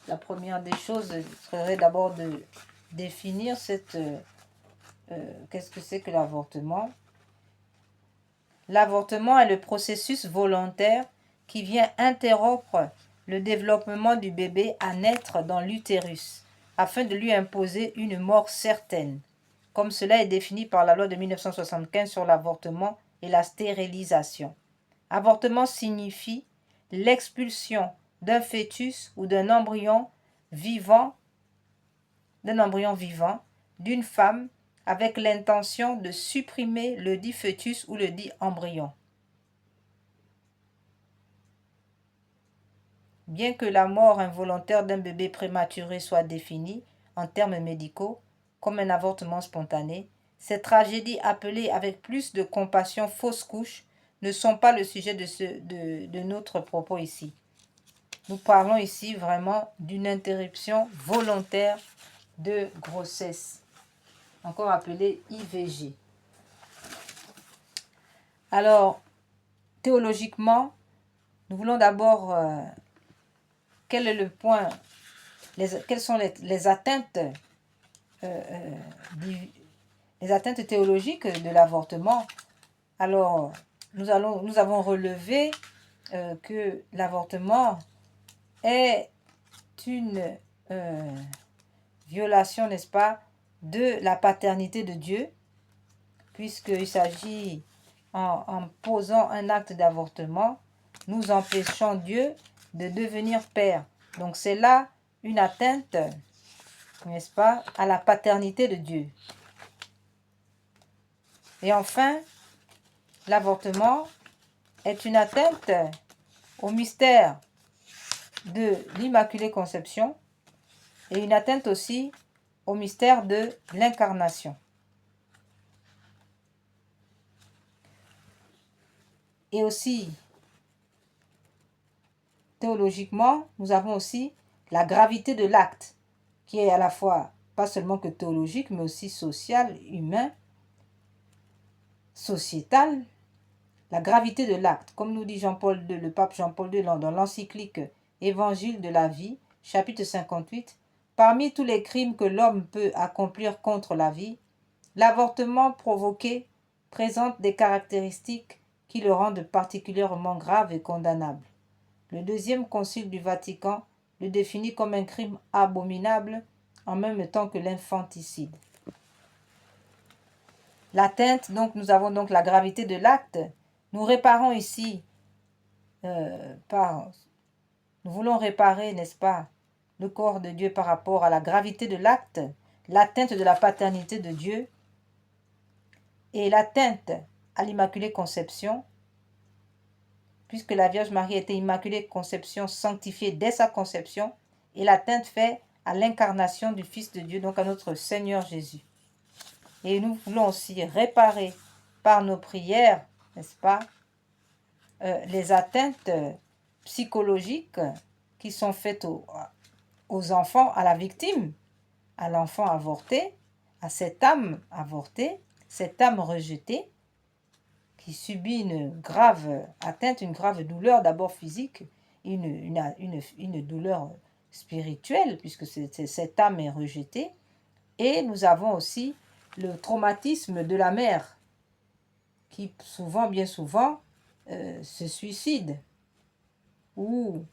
la première des choses, serait d'abord de définir qu'est-ce que c'est que l'avortement. L'avortement est le processus volontaire qui vient interrompre le développement du bébé à naître dans l'utérus, afin de lui imposer une mort certaine, comme cela est défini par la loi de 1975 sur l'avortement et la stérilisation. Avortement signifie l'expulsion d'un fœtus ou d'un embryon vivant, d'une femme avec l'intention de supprimer le dit fœtus ou le dit embryon. Bien que la mort involontaire d'un bébé prématuré soit définie, en termes médicaux, comme un avortement spontané, ces tragédies appelées avec plus de compassion fausses couches ne sont pas le sujet de notre propos ici. Nous parlons ici vraiment d'une interruption volontaire de grossesse, encore appelée IVG. Alors, théologiquement, nous voulons d'abord, quel est le point, quelles sont les atteintes théologiques de l'avortement. Alors, nous avons relevé que l'avortement est une violation, n'est-ce pas, de la paternité de Dieu, puisqu'il s'agit, en posant un acte d'avortement, nous empêchons Dieu de devenir père. Donc c'est là une atteinte, n'est-ce pas, à la paternité de Dieu. Et enfin, l'avortement est une atteinte au mystère de l'Immaculée Conception et une atteinte aussi au mystère de l'incarnation. Et aussi, théologiquement, nous avons aussi la gravité de l'acte, qui est à la fois pas seulement que théologique, mais aussi social, humain, sociétal. La gravité de l'acte, comme nous dit Jean-Paul II, le pape Jean-Paul II dans l'encyclique Évangile de la vie, chapitre 58, parmi tous les crimes que l'homme peut accomplir contre la vie, l'avortement provoqué présente des caractéristiques qui le rendent particulièrement grave et condamnable. Le deuxième concile du Vatican le définit comme un crime abominable en même temps que l'infanticide. L'atteinte, donc nous avons donc la gravité de l'acte. Nous réparons ici, nous voulons réparer, n'est-ce pas, le corps de Dieu par rapport à la gravité de l'acte, l'atteinte de la paternité de Dieu et l'atteinte à l'Immaculée Conception, puisque la Vierge Marie était Immaculée Conception sanctifiée dès sa conception, et l'atteinte faite à l'incarnation du Fils de Dieu, donc à notre Seigneur Jésus. Et nous voulons aussi réparer par nos prières, n'est-ce pas, les atteintes psychologiques qui sont faites aux enfants, à la victime, à l'enfant avorté, à cette âme avortée, cette âme rejetée, qui subit une grave atteinte, une grave douleur d'abord physique, une douleur spirituelle, puisque cette âme est rejetée. Et nous avons aussi le traumatisme de la mère, qui bien souvent, se suicide ou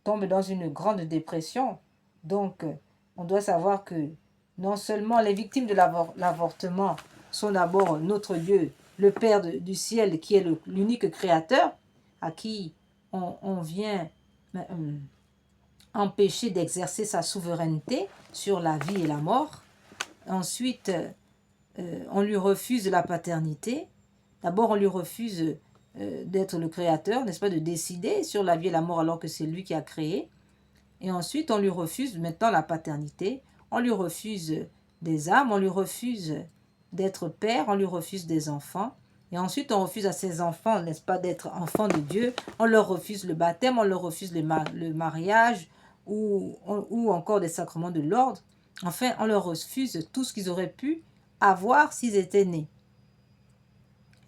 tombe dans une grande dépression. Donc, on doit savoir que non seulement les victimes de l'avortement sont d'abord notre Dieu, le Père du ciel, qui est l'unique créateur, à qui on vient empêcher d'exercer sa souveraineté sur la vie et la mort. Ensuite, on lui refuse la paternité. D'abord, on lui refuse d'être le créateur, n'est-ce pas, de décider sur la vie et la mort alors que c'est lui qui a créé. Et ensuite, on lui refuse maintenant la paternité. On lui refuse des âmes, on lui refuse d'être père, on lui refuse des enfants. Et ensuite, on refuse à ces enfants, n'est-ce pas, d'être enfants de Dieu. On leur refuse le baptême, on leur refuse le mariage ou encore des sacrements de l'ordre. Enfin, on leur refuse tout ce qu'ils auraient pu avoir s'ils étaient nés.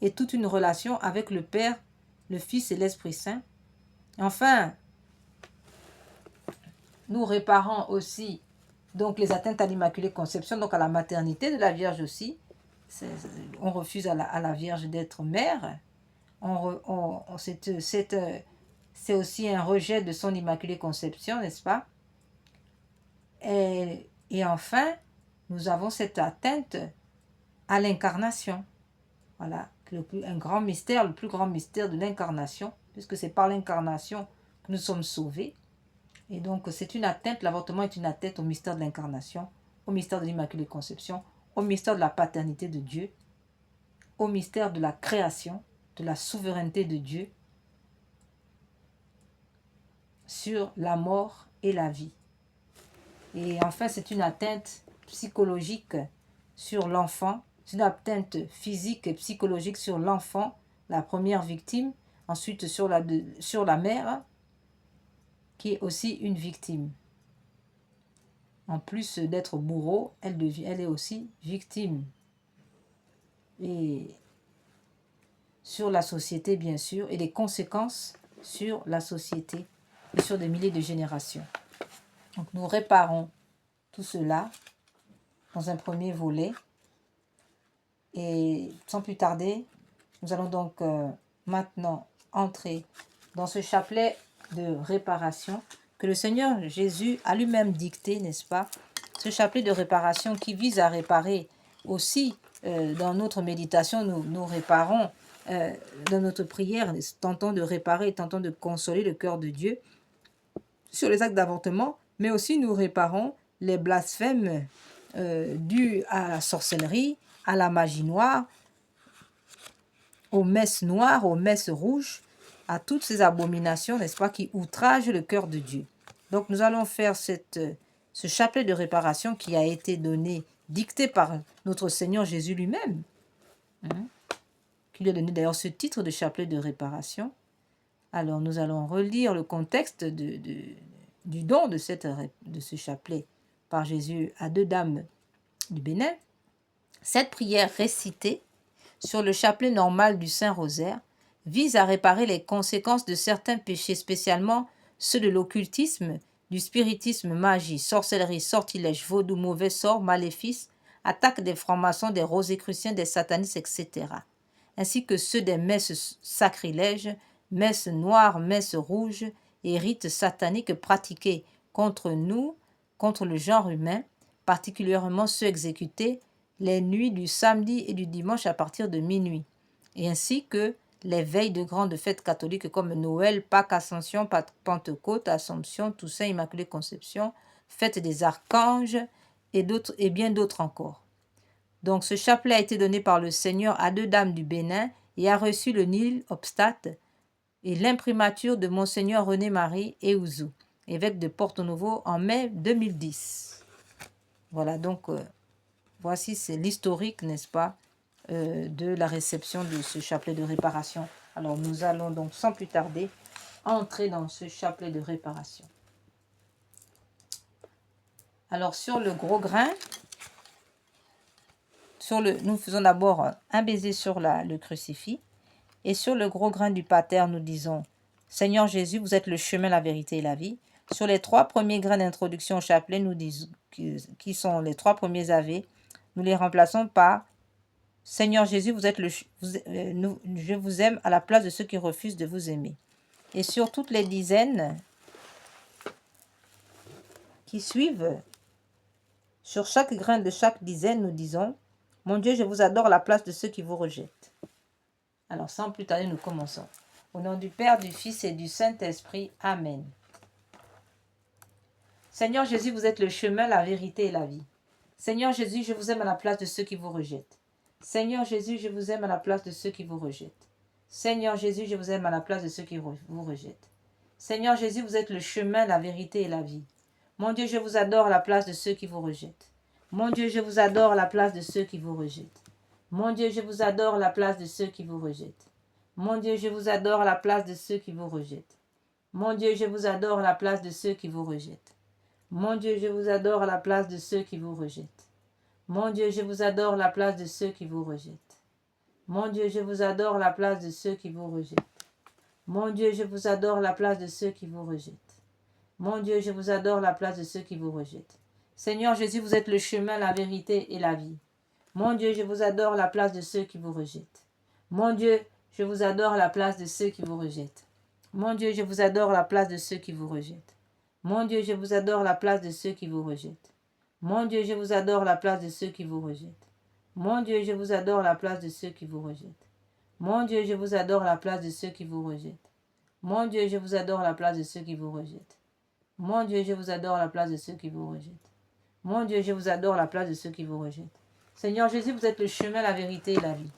Et toute une relation avec le Père, le Fils et l'Esprit Saint. Enfin, nous réparons aussi donc les atteintes à l'Immaculée Conception, donc à la maternité de la Vierge aussi. On refuse à la Vierge d'être mère. C'est aussi un rejet de son Immaculée Conception, n'est-ce pas? Et enfin, nous avons cette atteinte à l'incarnation. Voilà, un grand mystère, le plus grand mystère de l'incarnation, puisque c'est par l'incarnation nous sommes sauvés. Et donc, c'est une atteinte, l'avortement est une atteinte au mystère de l'incarnation, au mystère de l'Immaculée Conception, au mystère de la paternité de Dieu, au mystère de la création, de la souveraineté de Dieu sur la mort et la vie. Et enfin, c'est une atteinte psychologique sur l'enfant, c'est une atteinte physique et psychologique sur l'enfant, la première victime, ensuite sur la mère, qui est aussi une victime. En plus d'être bourreau, elle est aussi victime. Et sur la société, bien sûr, et les conséquences sur la société et sur des milliers de générations. Donc nous réparons tout cela dans un premier volet. Et sans plus tarder, nous allons donc maintenant entrer dans ce chapelet de réparation que le Seigneur Jésus a lui-même dicté, n'est-ce pas? Ce chapelet de réparation qui vise à réparer aussi dans notre méditation, nous réparons dans notre prière, tentons de réparer, tentons de consoler le cœur de Dieu sur les actes d'avortement, mais aussi nous réparons les blasphèmes dus à la sorcellerie, à la magie noire, aux messes noires, aux messes rouges, à toutes ces abominations, n'est-ce pas, qui outragent le cœur de Dieu. Donc nous allons faire ce chapelet de réparation qui a été donné, dicté par notre Seigneur Jésus lui-même, qui lui a donné d'ailleurs ce titre de chapelet de réparation. Alors nous allons relire le contexte du don de ce chapelet par Jésus à deux dames du Bénin. Cette prière récitée sur le chapelet normal du Saint-Rosaire vise à réparer les conséquences de certains péchés, spécialement ceux de l'occultisme, du spiritisme, magie, sorcellerie, sortilège, vaudou, mauvais sort, maléfices, attaque des francs-maçons, des rosicruciens, des satanistes, etc., ainsi que ceux des messes sacrilèges, messes noires, messes rouges et rites sataniques pratiqués contre nous, contre le genre humain, particulièrement ceux exécutés les nuits du samedi et du dimanche à partir de minuit, et ainsi que les veilles de grandes fêtes catholiques comme Noël, Pâques, Ascension, Pentecôte, Assomption, Toussaint, Immaculée Conception, fête des archanges et bien d'autres encore. Donc ce chapelet a été donné par le Seigneur à deux dames du Bénin et a reçu le nil obstate et l'imprimature de Monseigneur René-Marie Eouzou, évêque de Porto-Novo en mai 2010. Voilà donc... voici, c'est l'historique, n'est-ce pas, de la réception de ce chapelet de réparation. Alors, nous allons donc, sans plus tarder, entrer dans ce chapelet de réparation. Alors, sur le gros grain, nous faisons d'abord un baiser sur le crucifix. Et sur le gros grain du pater, nous disons « Seigneur Jésus, vous êtes le chemin, la vérité et la vie ». Sur les trois premiers grains d'introduction au chapelet, nous disons, qui sont les trois premiers ave, nous les remplaçons par « Seigneur Jésus, je vous aime à la place de ceux qui refusent de vous aimer ». Et sur toutes les dizaines qui suivent, sur chaque grain de chaque dizaine, nous disons « Mon Dieu, je vous adore à la place de ceux qui vous rejettent ». Alors, sans plus tarder, nous commençons. Au nom du Père, du Fils et du Saint-Esprit. Amen. Seigneur Jésus, vous êtes le chemin, la vérité et la vie. Seigneur Jésus, je vous aime à la place de ceux qui vous rejettent. Seigneur Jésus, je vous aime à la place de ceux qui vous rejettent. Seigneur Jésus, je vous aime à la place de ceux qui vous rejettent. Seigneur Jésus, vous êtes le chemin, la vérité et la vie. Mon Dieu, je vous adore à la place de ceux qui vous rejettent. Mon Dieu, je vous adore à la place de ceux qui vous rejettent. Mon Dieu, je vous adore à la place de ceux qui vous rejettent. Mon Dieu, je vous adore à la place de ceux qui vous rejettent. Mon Dieu, je vous adore à la place de ceux qui vous rejettent. Mon Dieu, je vous adore à la place de ceux qui vous rejettent. Mon Dieu, je vous adore à la place de ceux qui vous rejettent. Mon Dieu, je vous adore à la place de ceux qui vous rejettent. Mon Dieu, je vous adore à la place de ceux qui vous rejettent. Mon Dieu, je vous adore à la place de ceux qui vous rejettent. Seigneur Jésus, vous êtes le chemin, la vérité et la vie. Mon Dieu, je vous adore à la place de ceux qui vous rejettent. Mon Dieu, je vous adore à la place de ceux qui vous rejettent. Mon Dieu, je vous adore à la place de ceux qui vous rejettent. Mon Dieu, je vous adore à la place de ceux qui vous rejettent. Mon Dieu, je vous adore à la place de ceux qui vous rejettent. Mon Dieu, je vous adore à la place de ceux qui vous rejettent. Mon Dieu, je vous adore à la place de ceux qui vous rejettent. Mon Dieu, je vous adore à la place de ceux qui vous rejettent. Mon Dieu, je vous adore à la place de ceux qui vous rejettent. Mon Dieu, je vous adore à la place de ceux qui vous rejettent. Seigneur Jésus, vous êtes le chemin, la vérité et la vie.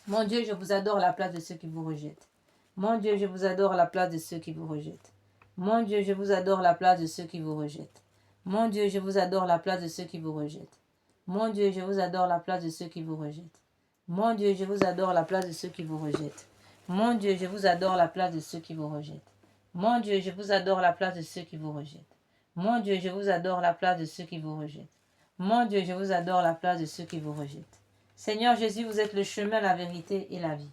Mon Dieu, je vous adore à la place de ceux qui vous rejettent. Mon Dieu, je vous adore à la place de ceux qui vous rejettent. Mon Dieu, je vous adore à la place de ceux qui vous rejettent. Mon Dieu, je vous adore à la place de ceux qui vous rejettent. Mon Dieu, je vous adore à la place de ceux qui vous rejettent. Mon Dieu, je vous adore à la place de ceux qui vous rejettent. Mon Dieu, je vous adore à la place de ceux qui vous rejettent. Mon Dieu, je vous adore à la place de ceux qui vous rejettent. Mon Dieu, je vous adore à la place de ceux qui vous rejettent. Mon Dieu, je vous adore à la place de ceux qui vous rejettent. Seigneur Jésus, vous êtes le chemin, la vérité et la vie.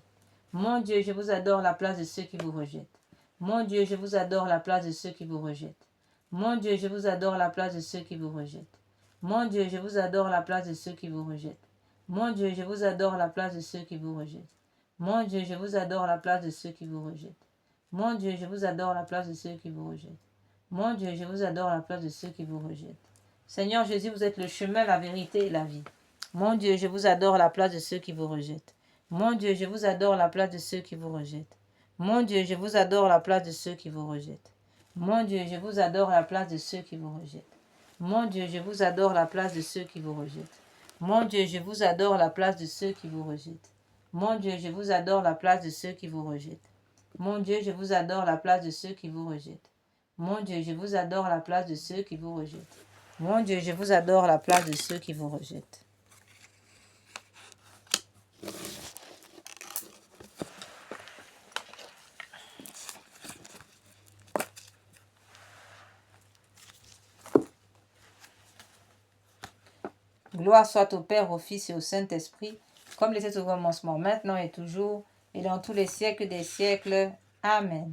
Mon Dieu, je vous adore à la place de ceux qui vous rejettent. Mon Dieu, je vous adore à la place de ceux qui vous rejettent. Mon Dieu, je vous adore à la place de ceux qui vous rejettent. Mon Dieu, je vous adore à la place de ceux qui vous rejettent. Mon Dieu, je vous adore à la place de ceux qui vous rejettent. Mon Dieu, je vous adore à la place de ceux qui vous rejettent. Mon Dieu, je vous adore à la place de ceux qui vous rejettent. Mon Dieu, je vous adore à la place de ceux qui vous rejettent. Seigneur Jésus, vous êtes le chemin, la vérité et la vie. Mon Dieu, je vous adore à la place de ceux qui vous rejettent. Mon Dieu, je vous adore à la place de ceux qui vous rejettent. Mon Dieu, je vous adore à la place de ceux qui vous rejettent. Mon Dieu, je vous adore à la place de ceux qui vous rejettent. Mon Dieu, je vous adore à la place de ceux qui vous rejettent. Mon Dieu, je vous adore à la place de ceux qui vous rejettent. Mon Dieu, je vous adore à la place de ceux qui vous rejettent. Mon Dieu, je vous adore à la place de ceux qui vous rejettent. Mon Dieu, je vous adore à la place de ceux qui vous rejettent. Mon Dieu, je vous adore à la place de ceux qui vous rejettent. Gloire soit au Père, au Fils et au Saint-Esprit, comme il était au commencement, maintenant et toujours, et dans tous les siècles des siècles. Amen.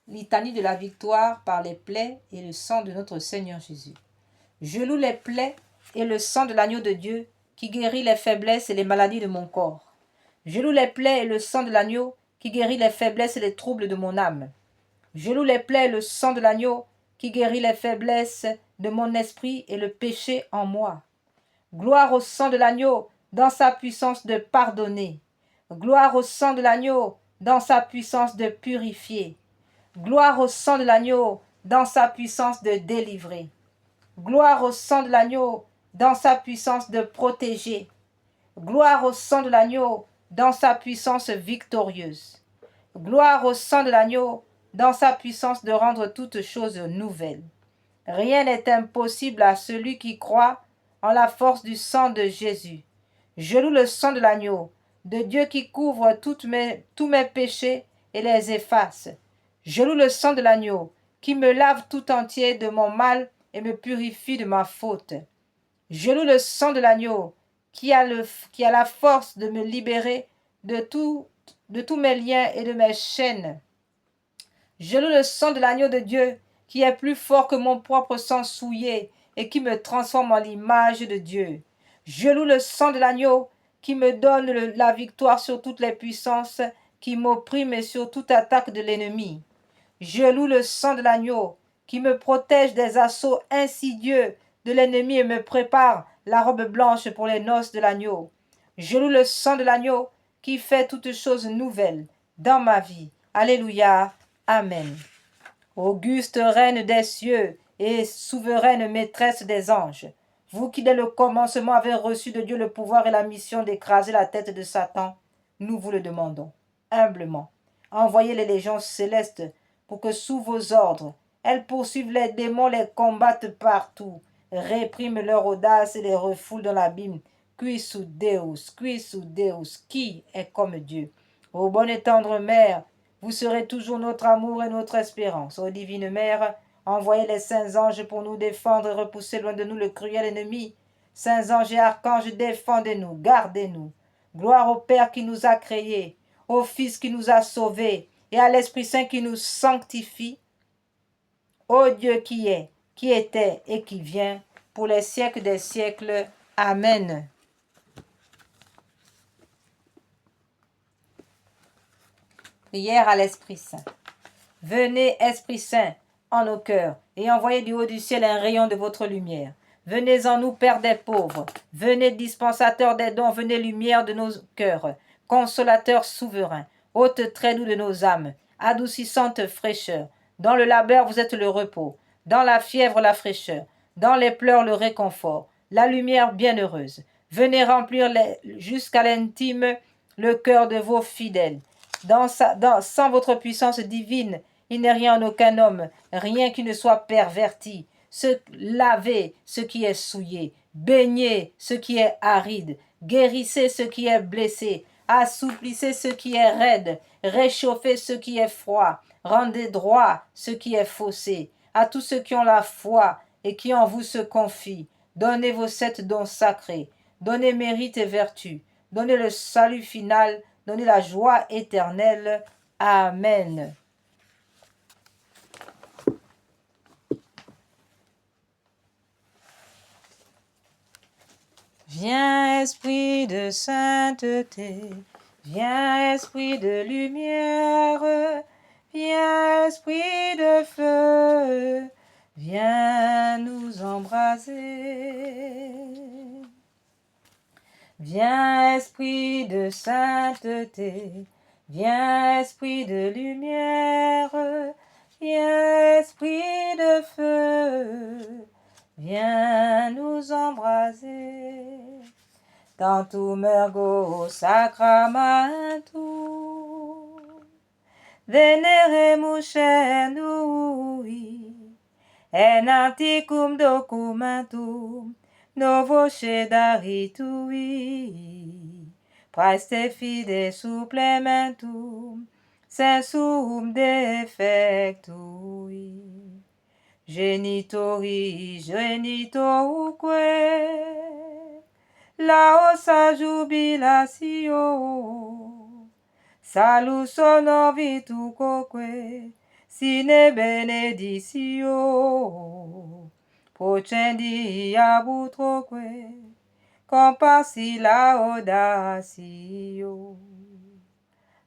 Litanie de la victoire par les plaies et le sang de notre Seigneur Jésus. Je loue les plaies et le sang de l'agneau de Dieu qui guérit les faiblesses et les maladies de mon corps. Je loue les plaies et le sang de l'agneau qui guérit les faiblesses et les troubles de mon âme. Je loue les plaies et le sang de l'agneau qui guérit les faiblesses de mon esprit et le péché en moi. Gloire au sang de l'agneau dans sa puissance de pardonner. Gloire au sang de l'agneau dans sa puissance de purifier. Gloire au sang de l'agneau dans sa puissance de délivrer. Gloire au sang de l'agneau dans sa puissance de protéger. Gloire au sang de l'agneau dans sa puissance victorieuse. Gloire au sang de l'agneau dans sa puissance de rendre toutes choses nouvelles. Rien n'est impossible à celui qui croit en la force du sang de Jésus. Je loue le sang de l'agneau, de Dieu qui couvre tous mes péchés et les efface. Je loue le sang de l'agneau, qui me lave tout entier de mon mal et me purifie de ma faute. Je loue le sang de l'agneau, qui a la force de me libérer de tous mes liens et de mes chaînes. Je loue le sang de l'agneau de Dieu, qui est plus fort que mon propre sang souillé et qui me transforme en l'image de Dieu. Je loue le sang de l'agneau, qui me donne la victoire sur toutes les puissances qui m'oppriment et sur toute attaque de l'ennemi. Je loue le sang de l'agneau, qui me protège des assauts insidieux de l'ennemi et me prépare la robe blanche pour les noces de l'agneau. Je loue le sang de l'agneau, qui fait toutes choses nouvelles dans ma vie. Alléluia. Amen. Auguste reine des cieux et souveraine maîtresse des anges, vous qui dès le commencement avez reçu de Dieu le pouvoir et la mission d'écraser la tête de Satan, nous vous le demandons humblement. Envoyez les légions célestes pour que sous vos ordres, elles poursuivent les démons, les combattent partout, répriment leur audace et les refoulent dans l'abîme. Quis Deus, qui est comme Dieu? Ô bonne et tendre mère, vous serez toujours notre amour et notre espérance. Ô divine mère, envoyez les saints anges pour nous défendre et repousser loin de nous le cruel ennemi. Saints anges et archanges, défendez-nous, gardez-nous. Gloire au Père qui nous a créés, au Fils qui nous a sauvés, et à l'Esprit Saint qui nous sanctifie. Ô Dieu qui est, qui était et qui vient, pour les siècles des siècles. Amen. Prière à l'Esprit Saint. Venez, Esprit Saint, en nos cœurs, et envoyez du haut du ciel un rayon de votre lumière. Venez en nous, Père des pauvres. Venez, dispensateur des dons. Venez, lumière de nos cœurs. Consolateur souverain. Hôte très doux de nos âmes. Adoucissante fraîcheur. Dans le labeur, vous êtes le repos. Dans la fièvre, la fraîcheur. Dans les pleurs, le réconfort. La lumière bienheureuse. Venez remplir jusqu'à l'intime le cœur de vos fidèles. Sans votre puissance divine, il n'est rien en aucun homme, rien qui ne soit perverti. Lavez ce qui est souillé, baignez ce qui est aride, guérissez ce qui est blessé, assouplissez ce qui est raide, réchauffez ce qui est froid, rendez droit ce qui est faussé. À tous ceux qui ont la foi et qui en vous se confient, donnez vos 7 dons sacrés, donnez mérite et vertu, donnez le salut final, donnez la joie éternelle. Amen. Viens, esprit de sainteté, viens, esprit de lumière, viens, esprit de feu, viens nous embraser. Viens, esprit de sainteté, viens, esprit de lumière, viens, esprit de feu, viens nous embraser. Tantum ergo sacramentum, veneremus cernui, en anticum documentum, novo cedaritui, praeste fide supplementum, sensum defectui. Genitori genitoruque, laosa jubilatio, salus honor virtuoque, sine beneditio, procendi abutroque, compassi laudatio.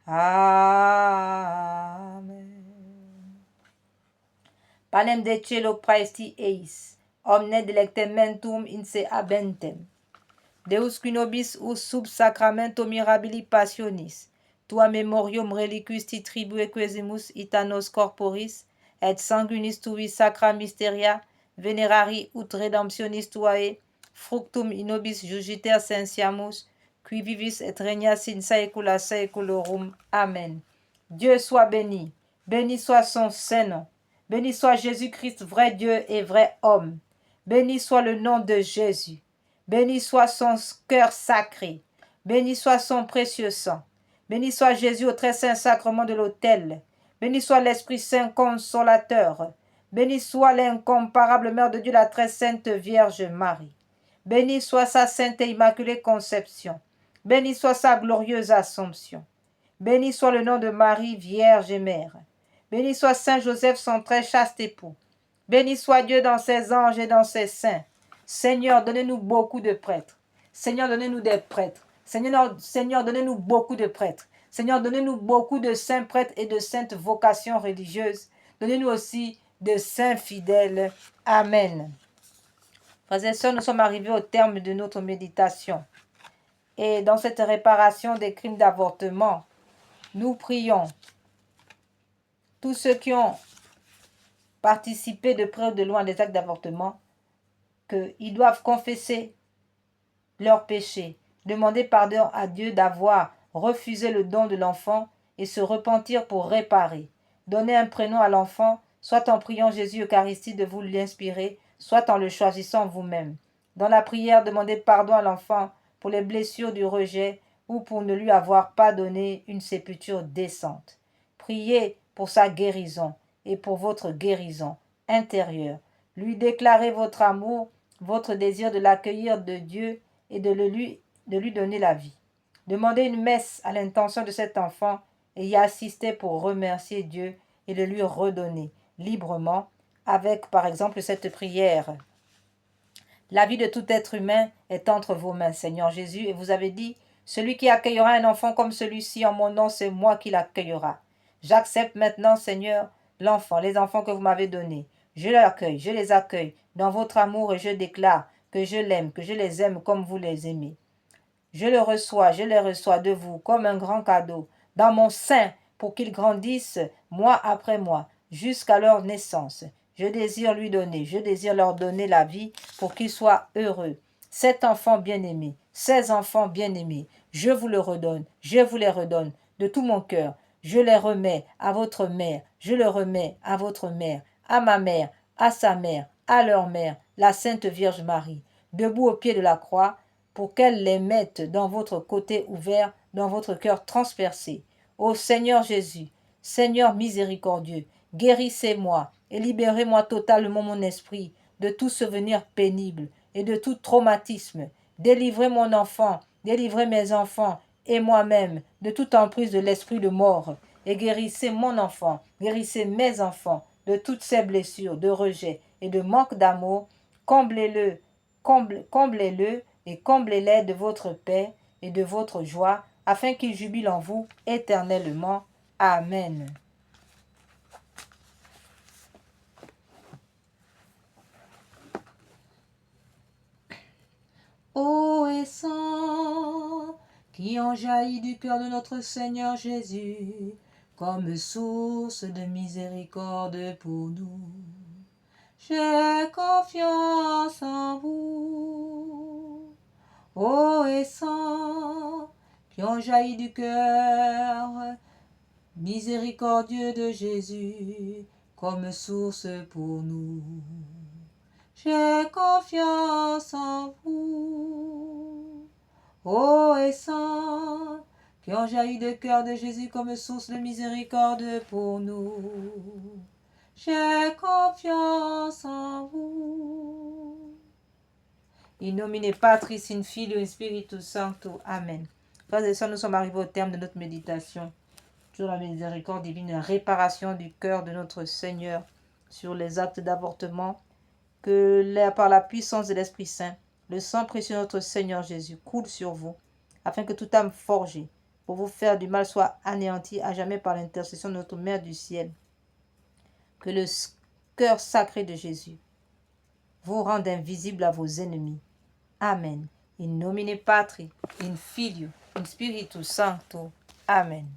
Amen. Panem de cielo praesti eis, omne delectementum in se habentem. Deus qui nobis us sub sacramento mirabili passionis, tua memorium reliquis ti tribue quesimus itanos corporis, et sanguinis tui sacra mysteria, venerari ut redemptionis tuae, fructum in nobis jugiter sensiamus, qui vivis et regnas in saecula saeculorum. Amen. Dieu soit béni, béni soit son saint nom. Béni soit Jésus-Christ, vrai Dieu et vrai homme. Béni soit le nom de Jésus. Béni soit son cœur sacré. Béni soit son précieux sang. Béni soit Jésus au très saint sacrement de l'autel. Béni soit l'Esprit Saint consolateur. Béni soit l'incomparable Mère de Dieu, la très sainte Vierge Marie. Béni soit sa sainte et immaculée conception. Béni soit sa glorieuse Assomption. Béni soit le nom de Marie, Vierge et Mère. Béni soit Saint Joseph, son très chaste époux. Béni soit Dieu dans ses anges et dans ses saints. Seigneur, donnez-nous beaucoup de prêtres. Seigneur, donnez-nous des prêtres. Seigneur, donnez-nous beaucoup de prêtres. Seigneur, donnez-nous beaucoup de saints prêtres et de saintes vocations religieuses. Donnez-nous aussi de saints fidèles. Amen. Frères et sœurs, nous sommes arrivés au terme de notre méditation. Et dans cette réparation des crimes d'avortement, nous prions tous ceux qui ont participé de près ou de loin des actes d'avortement, qu'ils doivent confesser leurs péchés, demander pardon à Dieu d'avoir refusé le don de l'enfant et se repentir pour réparer. Donner un prénom à l'enfant, soit en priant Jésus Eucharistie de vous l'inspirer, soit en le choisissant vous-même. Dans la prière, demandez pardon à l'enfant pour les blessures du rejet ou pour ne lui avoir pas donné une sépulture décente. Priez pour sa guérison et pour votre guérison intérieure. Lui déclarez votre amour, votre désir de l'accueillir de Dieu et de lui donner la vie. Demandez une messe à l'intention de cet enfant et y assistez pour remercier Dieu et le lui redonner librement avec, par exemple, cette prière. La vie de tout être humain est entre vos mains, Seigneur Jésus, et vous avez dit, celui qui accueillera un enfant comme celui-ci en mon nom, c'est moi qui l'accueillera. J'accepte maintenant, Seigneur, les enfants que vous m'avez donnés. Je l'accueille, je les accueille dans votre amour et je déclare que je l'aime, que je les aime comme vous les aimez. Je les reçois de vous comme un grand cadeau dans mon sein pour qu'ils grandissent mois après mois jusqu'à leur naissance. Je désire leur donner la vie pour qu'ils soient heureux. Cet enfant bien-aimé, ces enfants bien-aimés, je vous les redonne de tout mon cœur. Je les remets à votre mère, je le remets à votre mère, à ma mère, à sa mère, à leur mère, la Sainte Vierge Marie, debout au pied de la croix, pour qu'elle les mette dans votre côté ouvert, dans votre cœur transpercé. Ô Seigneur Jésus, Seigneur miséricordieux, guérissez-moi et libérez-moi totalement mon esprit de tout souvenir pénible et de tout traumatisme. Délivrez mon enfant, délivrez mes enfants et moi-même de toute emprise de l'esprit de mort. Et guérissez mon enfant, guérissez mes enfants de toutes ces blessures, de rejet et de manque d'amour. Comblez-le, comblez-le et comblez-les de votre paix et de votre joie, afin qu'ils jubilent en vous éternellement. Amen. Eau et sang qui ont jailli du cœur de notre Seigneur Jésus, comme source de miséricorde pour nous. J'ai confiance en vous. Eau et sang qui ont jailli du cœur miséricordieux de Jésus, comme source pour nous. J'ai confiance en vous. Eau et sang qui ont jailli du cœur de Jésus comme source de miséricorde pour nous. J'ai confiance en vous. In nomine Patris, in Filio, in Spiritus Sancto. Amen. Frères et sœurs, nous sommes arrivés au terme de notre méditation sur la miséricorde divine, la réparation du cœur de notre Seigneur sur les actes d'avortement, que par la puissance de l'Esprit Saint, le sang précieux de notre Seigneur Jésus coule sur vous, afin que toute âme forgée pour vous faire du mal soit anéantie à jamais par l'intercession de notre Mère du ciel. Que le cœur sacré de Jésus vous rende invisible à vos ennemis. Amen. In nomine Patri, in Filio, in Spiritus Sancto. Amen.